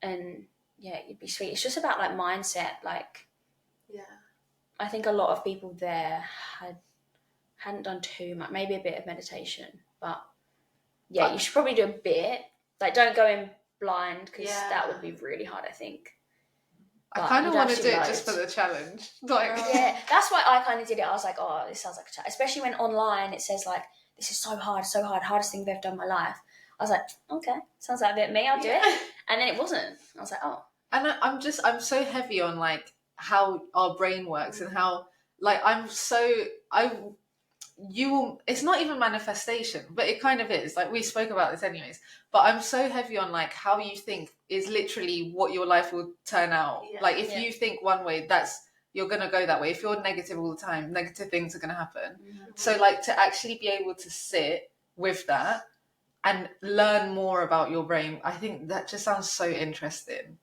B: and yeah, you'd be sweet. It's just about like mindset. Like I think a lot of people there hadn't done too much, maybe a bit of meditation, but yeah, you should probably do a bit. Like don't go in blind because that would be really hard, I think.
C: I kind of want to do it just for the challenge. Like
B: yeah, that's why I kind of did it. I was like, oh, this sounds like a challenge. Especially when online it says like, this is so hard, hardest thing I've ever done in my life. I was like, okay, sounds like a bit of me, I'll do it. And then it wasn't. I was like, oh.
C: And I'm so heavy on like how our brain works and how like it's not even manifestation, but it kind of is. Like we spoke about this anyways, but I'm so heavy on like how you think is literally what your life will turn out. Like if you think one way, you're going to go that way. If you're negative all the time, negative things are going to happen. So like to actually be able to sit with that and learn more about your brain, I think that just sounds so interesting.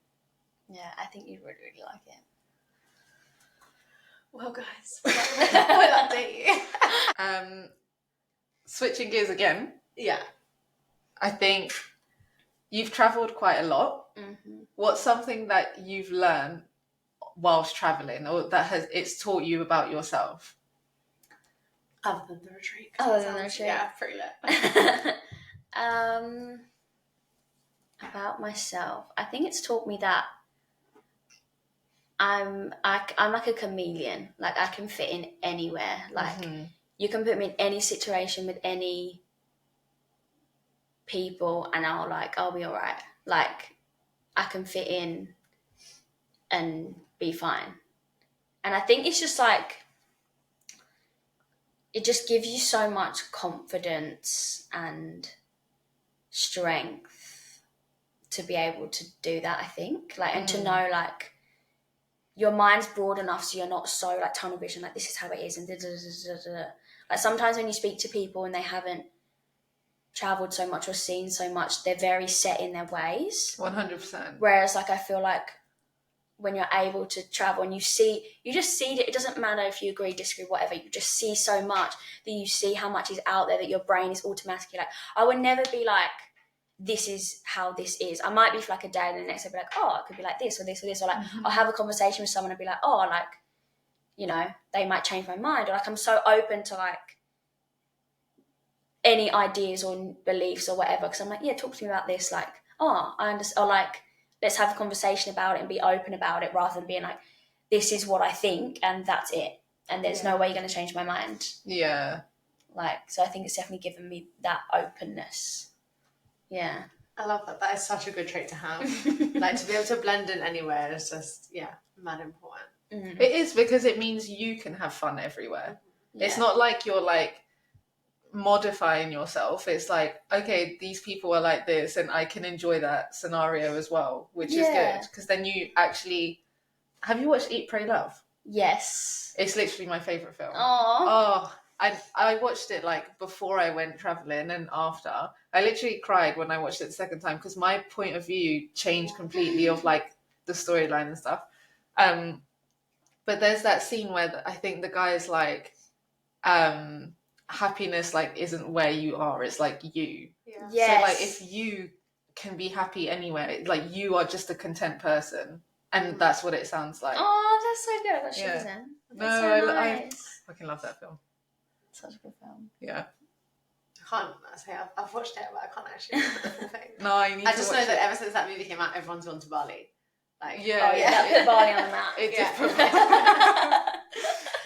B: Yeah, I think you'd really, really like it.
A: Well, guys, we'll update you.
C: Switching gears again.
A: Yeah.
C: I think you've travelled quite a lot. What's something that you've learned whilst travelling or that it's taught you about yourself?
A: Other than the retreat.
B: Yeah,
A: pretty lit.
B: About myself, I think it's taught me that I'm like a chameleon. Like I can fit in anywhere. Like you can put me in any situation with any people and I'll be all right. Like I can fit in and be fine. And I think it's just like it just gives you so much confidence and strength to be able to do that, I think. Like and to know like your mind's broad enough so you're not so like tunnel vision, like this is how it is and da, da, da, da, da. Like sometimes when you speak to people and they haven't travelled so much or seen so much, they're very set in their ways.
C: 100%.
B: Whereas like I feel like when you're able to travel and you just see that it doesn't matter if you agree, disagree, whatever, you just see so much that you see how much is out there that your brain is automatically like, I would never be like, this is how this is. I might be for like a day and the next I'll be like, oh, it could be like this or this or this. Or like I'll have a conversation with someone and be like, oh, like, you know, they might change my mind. Or like I'm so open to like any ideas or beliefs or whatever because I'm like, yeah, talk to me about this. Like, oh, I understand. Or like, let's have a conversation about it and be open about it rather than being like, this is what I think and that's it. And there's no way you're going to change my mind.
C: Yeah.
B: Like, so I think it's definitely given me that openness. Yeah.
A: I love that. That is such a good trait to have. Like to be able to blend in anywhere is just, mad important.
C: It is because it means you can have fun everywhere. Yeah. It's not like you're like modifying yourself. It's like, okay, these people are like this and I can enjoy that scenario as well, which is good because then you actually... Have you watched Eat, Pray, Love?
B: Yes.
C: It's literally my favourite film.
B: Oh,
C: I watched it like before I went travelling and after. I literally cried when I watched it the second time because my point of view changed completely of like the storyline and stuff. But there's that scene where I think the guy is like, happiness like isn't where you are, it's like you.
B: Yeah. Yes.
C: So like if you can be happy anywhere, like you are just a content person. And that's what it sounds like.
B: Oh, that's so good. What she was in. That's so nice.
C: I fucking love that film.
B: Such a good film.
C: Yeah.
A: I can't say I've watched it, but I can't actually remember the full thing.
C: No, you need to watch it.
A: I just know that ever since that movie came out, everyone's gone to Bali. Like,
B: that put Bali on the map.
C: It did put Bali.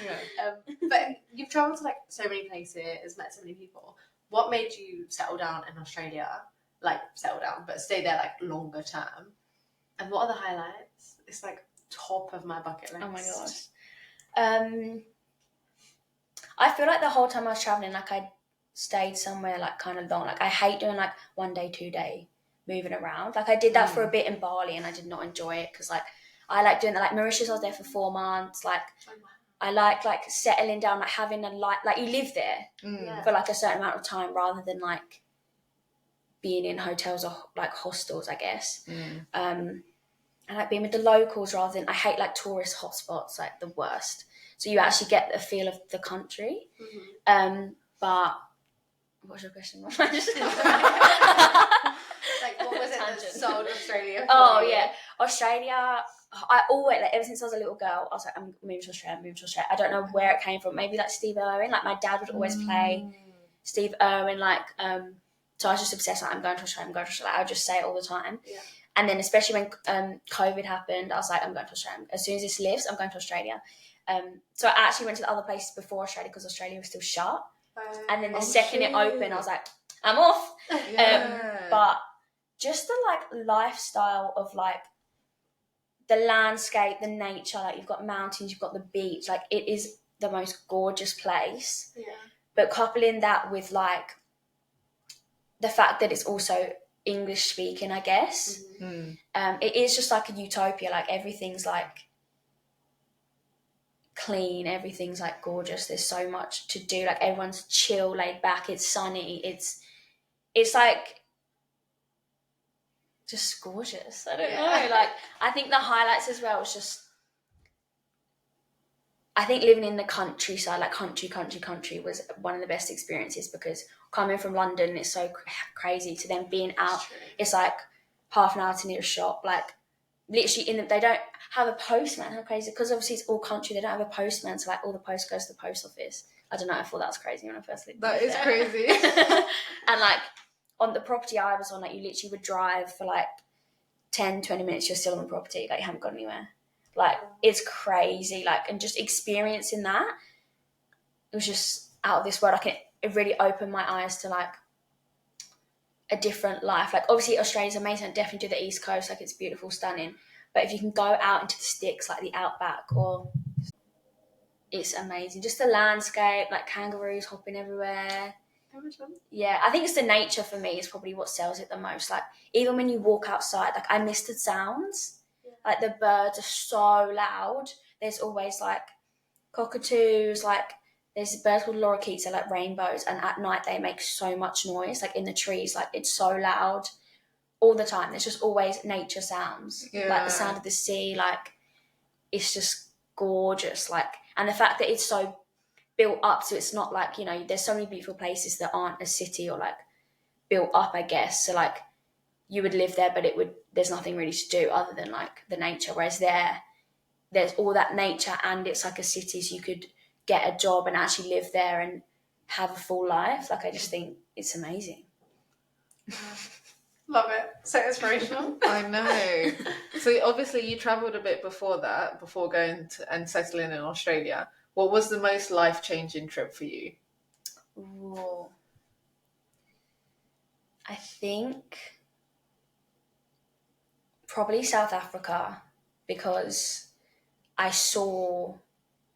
C: Yeah.
A: But you've travelled to like so many places, met so many people. What made you settle down in Australia? Like settle down, but stay there like longer term. And what are the highlights? It's like top of my bucket list.
B: Oh my god. I feel like the whole time I was traveling, like I stayed somewhere like kind of long. Like I hate doing like 1 day, 2 day moving around. Like I did that for a bit in Bali, and I did not enjoy it because like I like doing that. Like Mauritius, I was there for 4 months. Like I like settling down, like having a life. Like you live there for like a certain amount of time rather than like being in hotels or like hostels, I guess. I like being with the locals rather than, I hate like tourist hotspots, like the worst. So you actually get a feel of the country. But what's your question?
A: Like, what was it that sold Australia?
B: Oh yeah, Australia. I always, like, ever since I was a little girl, I was like, I'm moving to Australia. I don't know where it came from. Maybe like Steve Irwin. Like my dad would always play Steve Irwin. Like, so I was just obsessed. Like, I'm going to Australia. I would just say it all the time.
A: Yeah.
B: And then especially when COVID happened, I was like, I'm going to Australia. As soon as this lifts, I'm going to Australia. So I actually went to the other places before Australia because Australia was still shut. And then the second it opened, I was like, I'm off. But just the like lifestyle of like the landscape, the nature, like you've got mountains, you've got the beach, like it is the most gorgeous place.
A: Yeah.
B: But coupling that with like the fact that it's also English speaking, I guess. It is just like a utopia. Like everything's like clean, everything's like gorgeous. There's so much to do. Like everyone's chill, laid back. It's sunny. It's like just gorgeous. I don't know. Like I think the highlights as well is just, I think living in the countryside, like country was one of the best experiences because coming from London, it's so crazy to then being out. It's like half an hour to near a shop. Like literally they don't have a postman. How crazy? Because obviously it's all country. They don't have a postman, so like all the post goes to the post office. I don't know. I thought that was crazy when I first lived there.
C: That is crazy.
B: And like on the property I was on, like you literally would drive for like 10, 20 minutes. You're still on the property. Like you haven't gone anywhere. Like it's crazy. Like, and just experiencing that, it was just out of this world. Like it really opened my eyes to like a different life. Like obviously Australia's amazing. I'd definitely do the East Coast. Like it's beautiful, stunning. But if you can go out into the sticks, like the outback, or it's amazing. Just the landscape, like kangaroos hopping everywhere. Yeah, I think it's the nature for me is probably what sells it the most. Like even when you walk outside, like I miss the sounds. Like the birds are so loud. There's always like cockatoos, like there's birds called lorikeets, they're like rainbows, and at night they make so much noise, like in the trees, like it's so loud all the time. There's just always nature sounds, like the sound of the sea, like it's just gorgeous. Like, and the fact that it's so built up, so it's not like, you know, there's so many beautiful places that aren't a city or like built up, I guess. So like you would live there, but there's nothing really to do other than like the nature. Whereas there's all that nature and it's like a city, so you could get a job and actually live there and have a full life. Like I just think it's amazing.
A: Love it. So inspirational.
C: I know. So obviously you travelled a bit before that, before going and settling in Australia. What was the most life-changing trip for you?
B: Ooh. I think probably South Africa, because I saw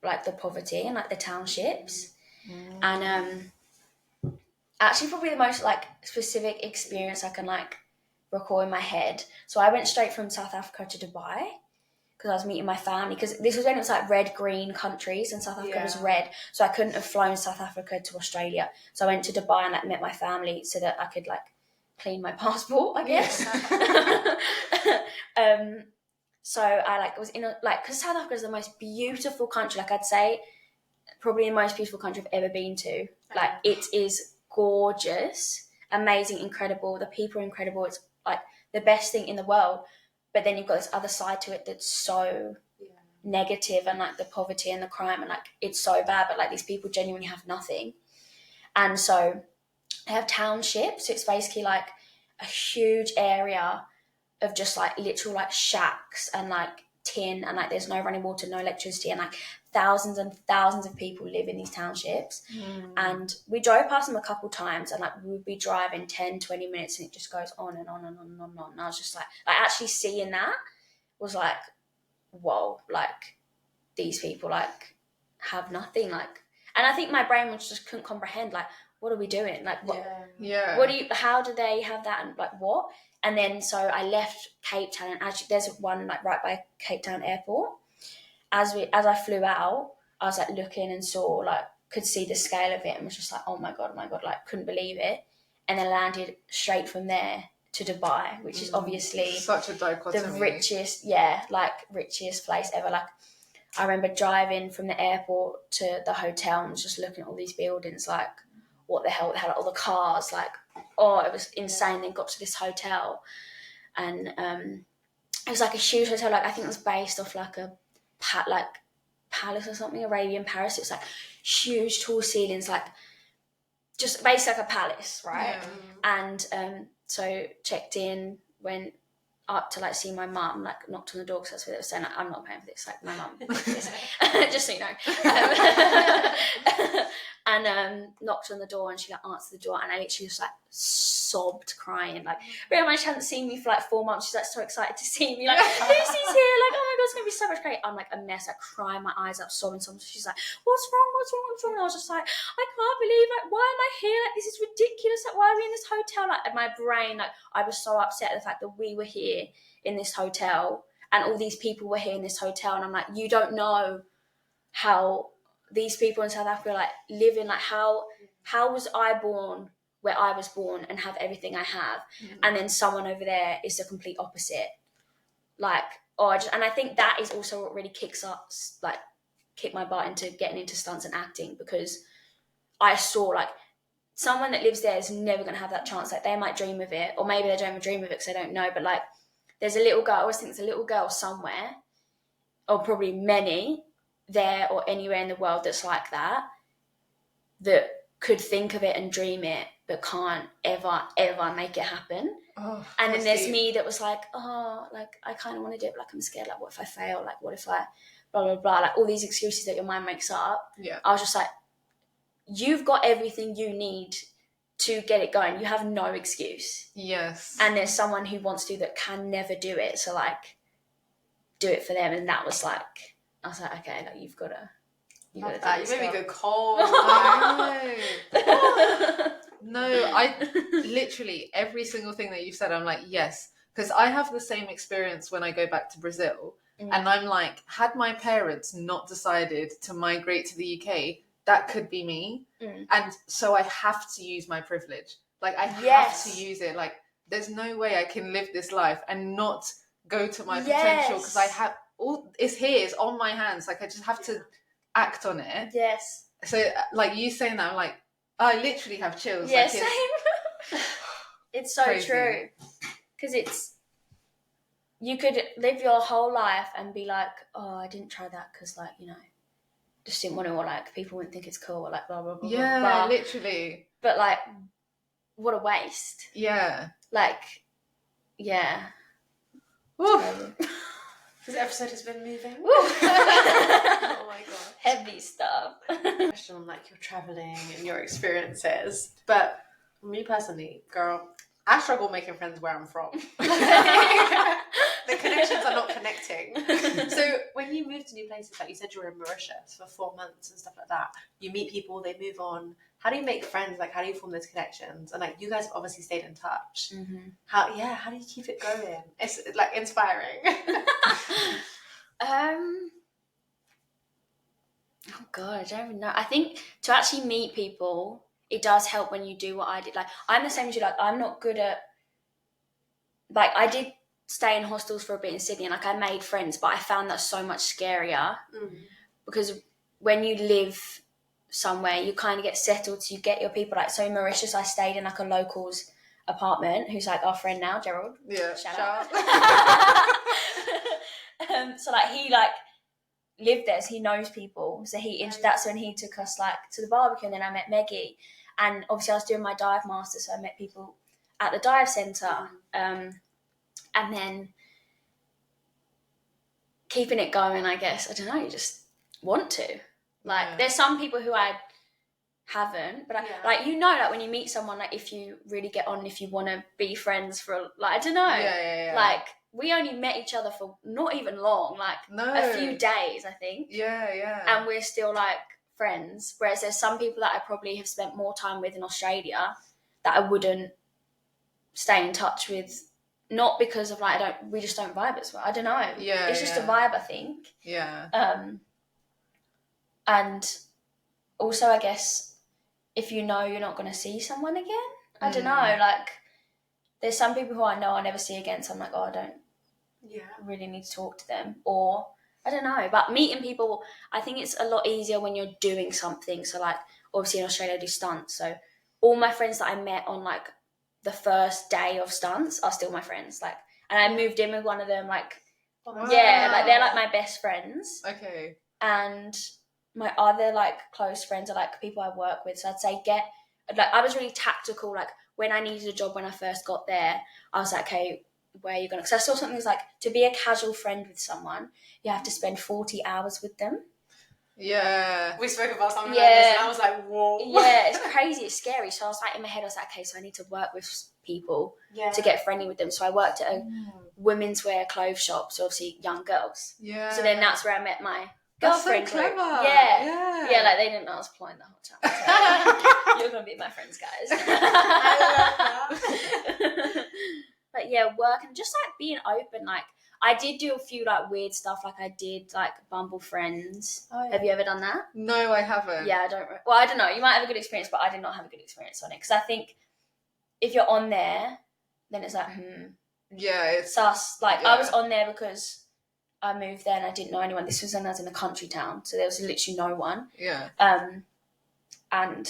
B: like the poverty and like the townships. And actually probably the most like specific experience I can like recall in my head. So I went straight from South Africa to Dubai because I was meeting my family, because this was when it was like red green countries and South Africa was red, so I couldn't have flown South Africa to Australia. So I went to Dubai and like met my family so that I could like clean my passport, I guess. So I like was in a, like, because South Africa is the most beautiful country. Like I'd say probably the most beautiful country I've ever been to. Like it is gorgeous, amazing, incredible. The people are incredible. It's like the best thing in the world. But then you've got this other side to it that's so negative, and like the poverty and the crime, and like it's so bad, but like these people genuinely have nothing. And so they have townships, so it's basically like a huge area of just like literal like shacks and like tin, and like there's no running water, no electricity, and like thousands and thousands of people live in these townships. And we drove past them a couple times, and like we would be driving 10-20 minutes and it just goes on and on and on and on and on. And I was just like actually seeing that was like, whoa, like these people like have nothing, like, and I think my brain was just couldn't comprehend, like, what are we doing, like, what what do you, how do they have that, and like what? And then so I left Cape Town, and actually there's one like right by Cape Town airport. As I flew out, I was like looking and saw, like, could see the scale of it and was just like, oh my god, like couldn't believe it. And then landed straight from there to Dubai, which is obviously
C: such a dichotomy.
B: The richest place ever. Like, I remember driving from the airport to the hotel and was just looking at all these buildings, like, what the hell, they had all the cars, like, oh, it was insane. Then got to this hotel, and it was like a huge hotel, like I think it was based off like a palace or something, Arabian Paris. It was like huge tall ceilings, like just basically like a palace, right? And so checked in, went up to like see my mum, like knocked on the door because that's what they were saying, like, I'm not paying for this, like my mum just so you know. And knocked on the door, and she like answered the door, and I literally just like sobbed crying, like pretty much hadn't seen me for like 4 months. She's like so excited to see me, like Lucy's here, like oh my god, it's gonna be so much great. I'm like a mess, like crying my eyes out, sobbing. She's like, what's wrong? And I was just like, I can't believe, like, why am I here, like this is ridiculous, like why are we in this hotel? Like, and my brain, like I was so upset at the fact that we were here in this hotel and all these people were here in this hotel, and I'm like, you don't know how these people in South Africa like living, like how was I born where I was born and have everything I have, and then someone over there is the complete opposite, like, and I think that is also what really kicked my butt into getting into stunts and acting, because I saw like someone that lives there is never going to have that chance. Like, they might dream of it, or maybe they don't even dream of it because they don't know, but like there's a little girl, I always think there's a little girl somewhere, or probably many there or anywhere in the world that's like that could think of it and dream it but can't ever make it happen. And then there's me that was like, like I kind of want to do it, but like I'm scared, like what if I fail, like what if I blah blah blah, like all these excuses that your mind makes up. I was just like, you've got everything you need to get it going, you have no excuse.
C: Yes.
B: And there's someone who wants to that can never do it, so like do it for them. And that was like, I was like, okay, like you've got to
A: you made me go cold.
C: No, I literally every single thing that you said, I'm like, yes, because I have the same experience when I go back to Brazil, and I'm like, had my parents not decided to migrate to the UK, that could be me, and so I have to use my privilege. Like, I have to use it. Like, there's no way I can live this life and not go to my potential, because I have all. It's here. It's on my hands. Like, I just have to act on it.
B: Yes.
C: So, like you saying that, I'm like, I literally have chills.
B: Yeah,
C: like,
B: same. It's so
C: crazy.
B: true. Because you could live your whole life and be like, oh, I didn't try that because, like, you know, just didn't want to, or like people wouldn't think it's cool, or like blah blah blah.
C: Yeah,
B: blah, blah.
C: literally.
B: But like, what a waste.
C: Yeah.
B: Like, yeah.
A: This episode has been moving.
B: Oh
A: my god.
B: Heavy stuff.
A: Question on like your travelling and your experiences. But me personally, girl, I struggle making friends where I'm from. The connections are not connecting. So when you move to new places, like you said you were in Mauritius for 4 months and stuff like that, you meet people, they move on. How do you make friends? Like, how do you form those connections? And like, you guys have obviously stayed in touch. How do you keep it going? It's like inspiring.
B: Oh god, I don't even know. I think to actually meet people, it does help when you do what I did. Like, I'm the same as you. Like, I'm not good at, like, I did stay in hostels for a bit in Sydney, and like I made friends, but I found that so much scarier because when you live somewhere, you kind of get settled, so you get your people. Like, so in Mauritius, I stayed in like a local's apartment, who's like our friend now, Gerald.
C: Yeah,
B: shout out. So like he like lived there, so he knows people. So that's when he took us like to the barbecue, and then I met Meggie, and obviously I was doing my dive master, so I met people at the dive centre. And then keeping it going, I guess. I don't know, you just want to. Like, there's some people who I haven't, but like, you know, like when you meet someone, like if you really get on, if you want to be friends for, like, I don't know, like we only met each other for not even long, like a few days, I think. And we're still like friends, whereas there's some people that I probably have spent more time with in Australia that I wouldn't stay in touch with, not because of like we just don't vibe as well. I don't know. It's just a vibe, I think. And also, I guess if you know you're not going to see someone again, I don't know. Like, there's some people who I know I'll never see again, so I'm like, oh, I don't really need to talk to them, or I don't know. But meeting people, I think it's a lot easier when you're doing something. So like, obviously in Australia I do stunts, so all my friends that I met on like the first day of stunts are still my friends. Like, and I moved in with one of them. Like, like they're like my best friends.
C: Okay.
B: And my other like close friends are like people I work with. So I'd say I was really tactical. Like when I needed a job when I first got there, I was like, okay, where are you going? Because I saw something was like, to be a casual friend with someone, you have to spend 40 hours with them.
C: Yeah.
A: We spoke about something like this and I was like, whoa.
B: Yeah, it's crazy, it's scary. So I was like, in my head, I was like, okay, so I need to work with people to get friendly with them. So I worked at a women's wear clothes shop, so obviously young girls.
C: Yeah.
B: So then that's where I met my
C: That's
B: girlfriend.
C: so clever.
B: Yeah, like they didn't know I was applying the whole time. So, you're going to be my friends, guys.
A: I love that.
B: But yeah, work and just like being open. Like I did do a few like weird stuff. Like I did like Bumble Friends.
A: Oh, yeah.
B: Have you ever done that?
C: No, I haven't.
B: Yeah, I don't know. You might have a good experience, but I did not have a good experience on it. Because I think if you're on there, then it's like,
C: yeah, it's
B: sus. Like I was on there because I moved there and I didn't know anyone. This was when I was in a country town, so there was literally no one.
C: Yeah.
B: And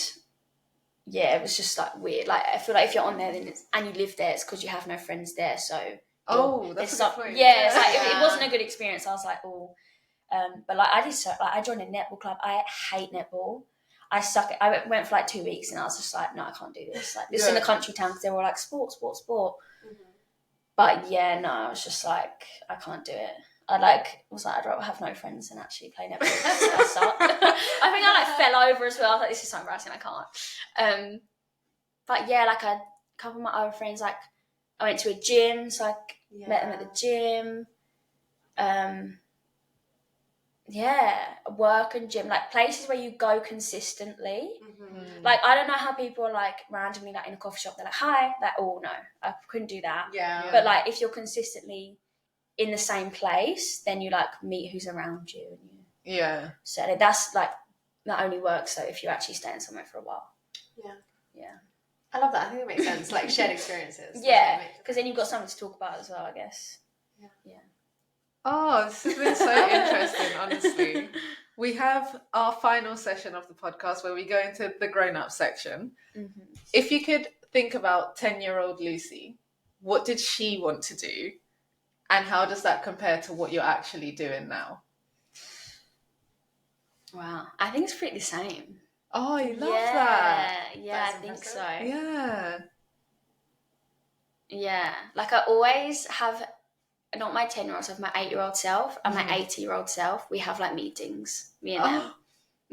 B: yeah, it was just like weird. Like I feel like if you're on there and you live there, it's because you have no friends there. So
C: that's a good point.
B: Yeah, it's like it wasn't a good experience. I was like, but like I joined a netball club. I hate netball. I suck it. I went for like 2 weeks and I was just like, no, I can't do this. Like this is in a country town because they were all like sport. But yeah, no, I was just like, I can't do it. I'd rather have no friends than actually play netball. I suck. I think I like fell over as well. I was like, this is so embarrassing, I can't. But yeah, like a couple of my other friends, like I went to a gym, so I met them at the gym. Work and gym, like places where you go consistently. Like I don't know how people are like randomly like in a coffee shop, they're like, hi, like, oh no, I couldn't do that. But like if you're consistently in the same place, then you like meet who's around you. And so that's like, that only works so if you're actually staying somewhere for a while.
A: I love that. I think it makes sense. Like shared experiences.
B: Because then you've got something to talk about as well, I guess.
C: Oh, this has been so interesting, honestly. We have our final session of the podcast where we go into the grown-up section. If you could think about 10-year-old Lucy, what did she want to do? And how does that compare to what you're actually doing now?
B: Wow. I think it's pretty the same.
C: Oh, I love that.
B: Yeah, I think so.
C: Yeah.
B: Yeah. Like I always have, not my 10-year-old self, my 8-year-old self and my 80-year-old self, we have like meetings, me and them.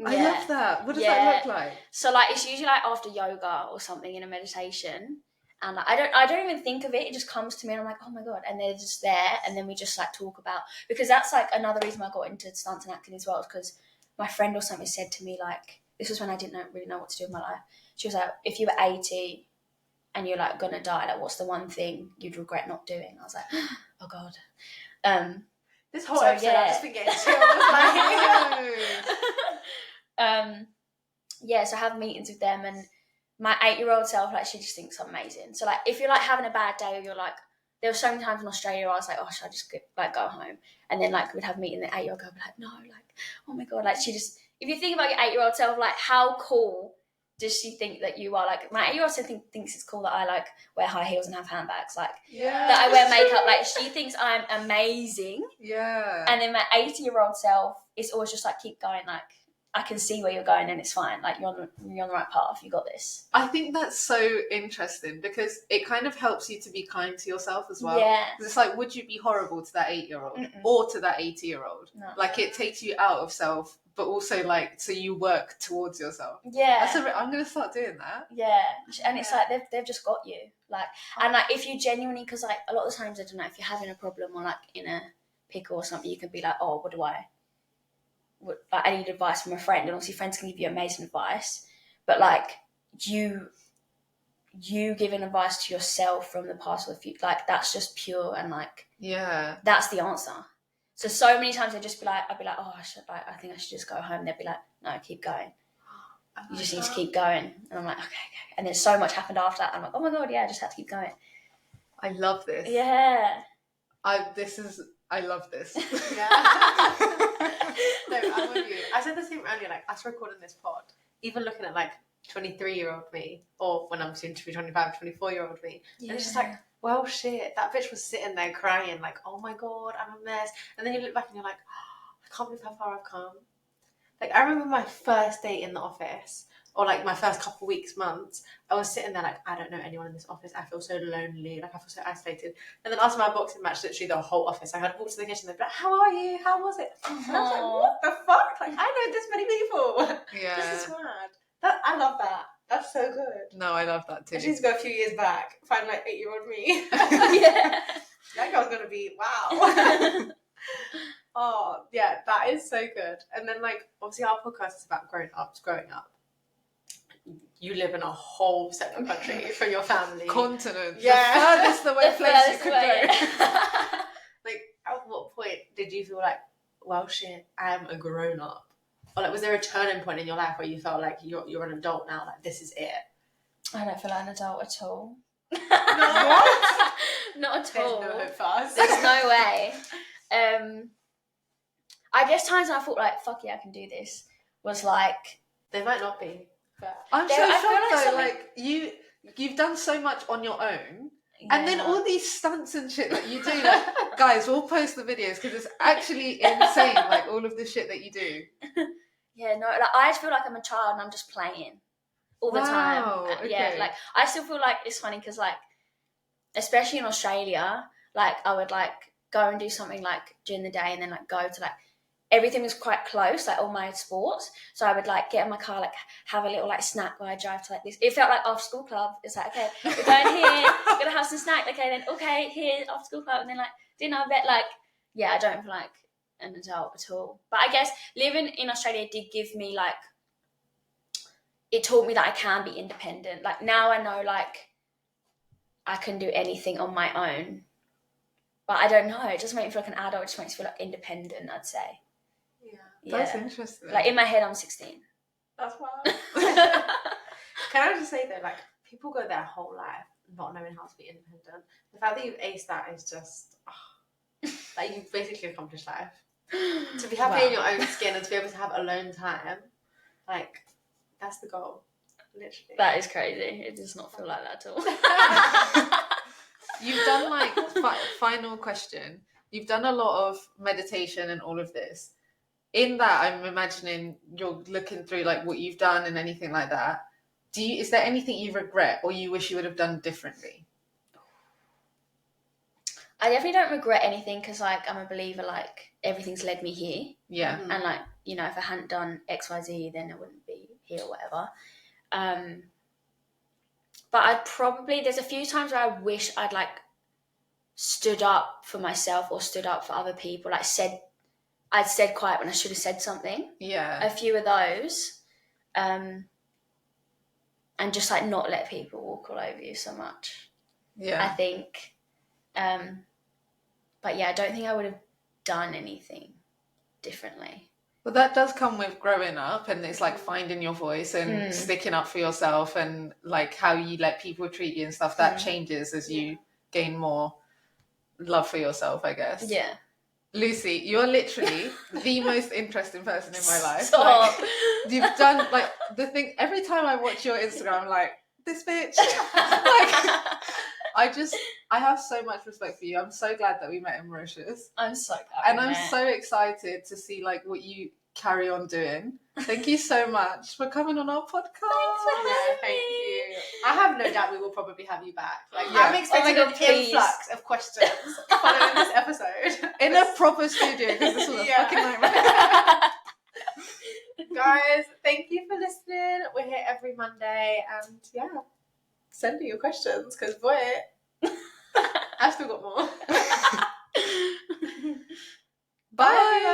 C: I love that. What does that look like?
B: So like it's usually like after yoga or something in a meditation. And like, I don't even think of it. It just comes to me and I'm like, oh my God. And they're just there. And then we just like talk about, because that's like another reason I got into stunts and acting as well, because my friend or something said to me, like, this was when I didn't really know what to do with my life. She was like, if you were 80 and you're like gonna die, like what's the one thing you'd regret not doing? I was like, oh God.
A: This whole episode I've just been getting chills.
B: So I have meetings with them, and my 8-year-old self, like, she just thinks I'm amazing. So like if you're like having a bad day, or you're like, there were so many times in Australia where I was like, oh, should I just go home? And then like we'd have a meeting, the 8-year-old girl would be like, no, like, oh my God, like she just, if you think about your 8-year-old self, like how cool does she think that you are? Like my 8-year-old self thinks it's cool that I like wear high heels and have handbags, like that I wear makeup. Like she thinks I'm amazing.
C: Yeah.
B: And then my 80-year-old self is always just like, keep going, like I can see where you're going and it's fine. Like you're on the right path. You got this.
C: I think that's so interesting because it kind of helps you to be kind to yourself as well.
B: Yeah.
C: 'Cause it's like, would you be horrible to that 8-year-old
B: Mm-mm.
C: or to that 80-year-old?
B: No.
C: Like it takes you out of self, but also like so you work towards yourself.
B: Yeah.
C: I'm gonna start doing that.
B: Yeah, and it's like they've just got you. Like, and like if you genuinely, because like a lot of the times I don't know if you're having a problem or like in a pickle or something, you can be like, oh, I need advice from a friend, and obviously friends can give you amazing advice, but like you giving advice to yourself from the past or the future, like that's just pure and like that's the answer. So many times I'd be like, oh, I think I should just go home. They'd be like, no, keep going. You just need to keep going. And I'm like, okay. And then so much happened after that. I'm like, oh my God, yeah, I just had to keep going.
C: I love this.
B: Yeah.
C: I love this.
A: Yeah. No, I'm with you. I said the same earlier, like us recording this pod, even looking at like 23-year-old me, or when I'm soon to be 25, 24-year-old me, and it's just like, well, shit, that bitch was sitting there crying, like, oh my God, I'm a mess. And then you look back and you're like, oh, I can't believe how far I've come. Like, I remember my first day in the office, or like my first couple weeks, months, I was sitting there like, I don't know anyone in this office. I feel so lonely. Like, I feel so isolated. And then after my boxing match, literally the whole office, I had to walk to the kitchen. They'd be like, how are you? How was it? And I was like, what the fuck? Like, I know this many people.
C: Yeah.
A: This is mad. I love that. That's so good.
C: No, I love that too.
A: I just need to go a few years back, find like 8-year-old me.
B: Yeah.
A: That girl's gonna be, wow. Oh, yeah, that is so good. And then, like, obviously our podcast is about growing up. You live in a whole separate country from your family.
C: Continent.
A: Yeah.
C: The furthest away place you could go.
A: Like, at what point did you feel like, well, shit, I'm a grown-up? Or, like, was there a turning point in your life where you felt like you're an adult now, like, this is it?
B: I don't feel like an adult at all.
A: No, what?
B: Not at all.
A: There's no hope for us.
B: There's no way. I guess times when I thought like, fuck yeah, I can do this, was like...
A: They might not be. But
C: I'm so
B: I feel
C: shocked though,
B: like
C: like you've done so much on your own,
B: yeah.
C: and then all these stunts and shit that you do. Like, guys, we'll post the videos because it's actually insane. Like all of the shit that you do.
B: Yeah, no, like I just feel like I'm a child and I'm just playing all the time.
C: Okay.
B: Yeah, like I still feel like it's funny because like, especially in Australia, like I would like go and do something like during the day and then like go to like. Everything was quite close, like all my sports. So I would like get in my car, like have a little like snack while I drive to like this. It felt like after school club. It's like, okay, we're going here, we're gonna have some snack. Okay, then okay, here after school club, and then like dinner. But like, yeah, I don't feel like an adult at all. But I guess living in Australia did give me like, it taught me that I can be independent. Like now I know like I can do anything on my own. But I don't know. It doesn't make me feel like an adult. It just makes me feel like independent. I'd say.
A: Yeah.
C: That's interesting.
B: Like in my head, I'm 16.
A: That's wild. Can I just say though, like people go their whole life not knowing how to be independent. The fact that you've aced that is just like you've basically accomplished life. To be happy in your own skin and to be able to have alone time, like that's the goal. Literally.
B: That is crazy. It does not feel like that at all.
C: You've done like final question. You've done a lot of meditation and all of this. In that, I'm imagining you're looking through like what you've done and anything like that. Is there anything you regret or you wish you would have done differently?
B: I definitely don't regret anything because like I'm a believer like everything's led me here.
C: Yeah.
B: Mm-hmm. And like, you know, if I hadn't done XYZ then I wouldn't be here or whatever. But there's a few times where I wish I'd like stood up for myself or stood up for other people, like I'd said quiet when I should have said something.
C: Yeah.
B: A few of those. And just like not let people walk all over you so much.
C: Yeah.
B: I think. But yeah, I don't think I would have done anything differently.
C: Well, that does come with growing up, and it's like finding your voice and sticking up for yourself, and like how you let people treat you and stuff. That changes as you gain more love for yourself, I guess.
B: Yeah.
C: Lucy, you're literally the most interesting person in my life.
B: Stop.
C: Like, you've done like the thing. Every time I watch your Instagram, I'm like, this bitch. Like, I have so much respect for you. I'm so glad that we met in Mauritius.
B: I'm so glad.
C: And I'm so excited to see like what you carry on doing. Thank you so much for coming on our podcast.
A: Thank you. I have no doubt we will probably have you back. Like,
C: Yeah.
A: I'm expecting
B: Oh my
A: an
B: God, please.
A: influx of questions following this episode.
C: In a proper studio, because this was a
A: Yeah.
C: fucking nightmare.
A: Guys, thank you for listening. We're here every Monday, and yeah, send me your questions because boy, I've still got more.
C: Bye.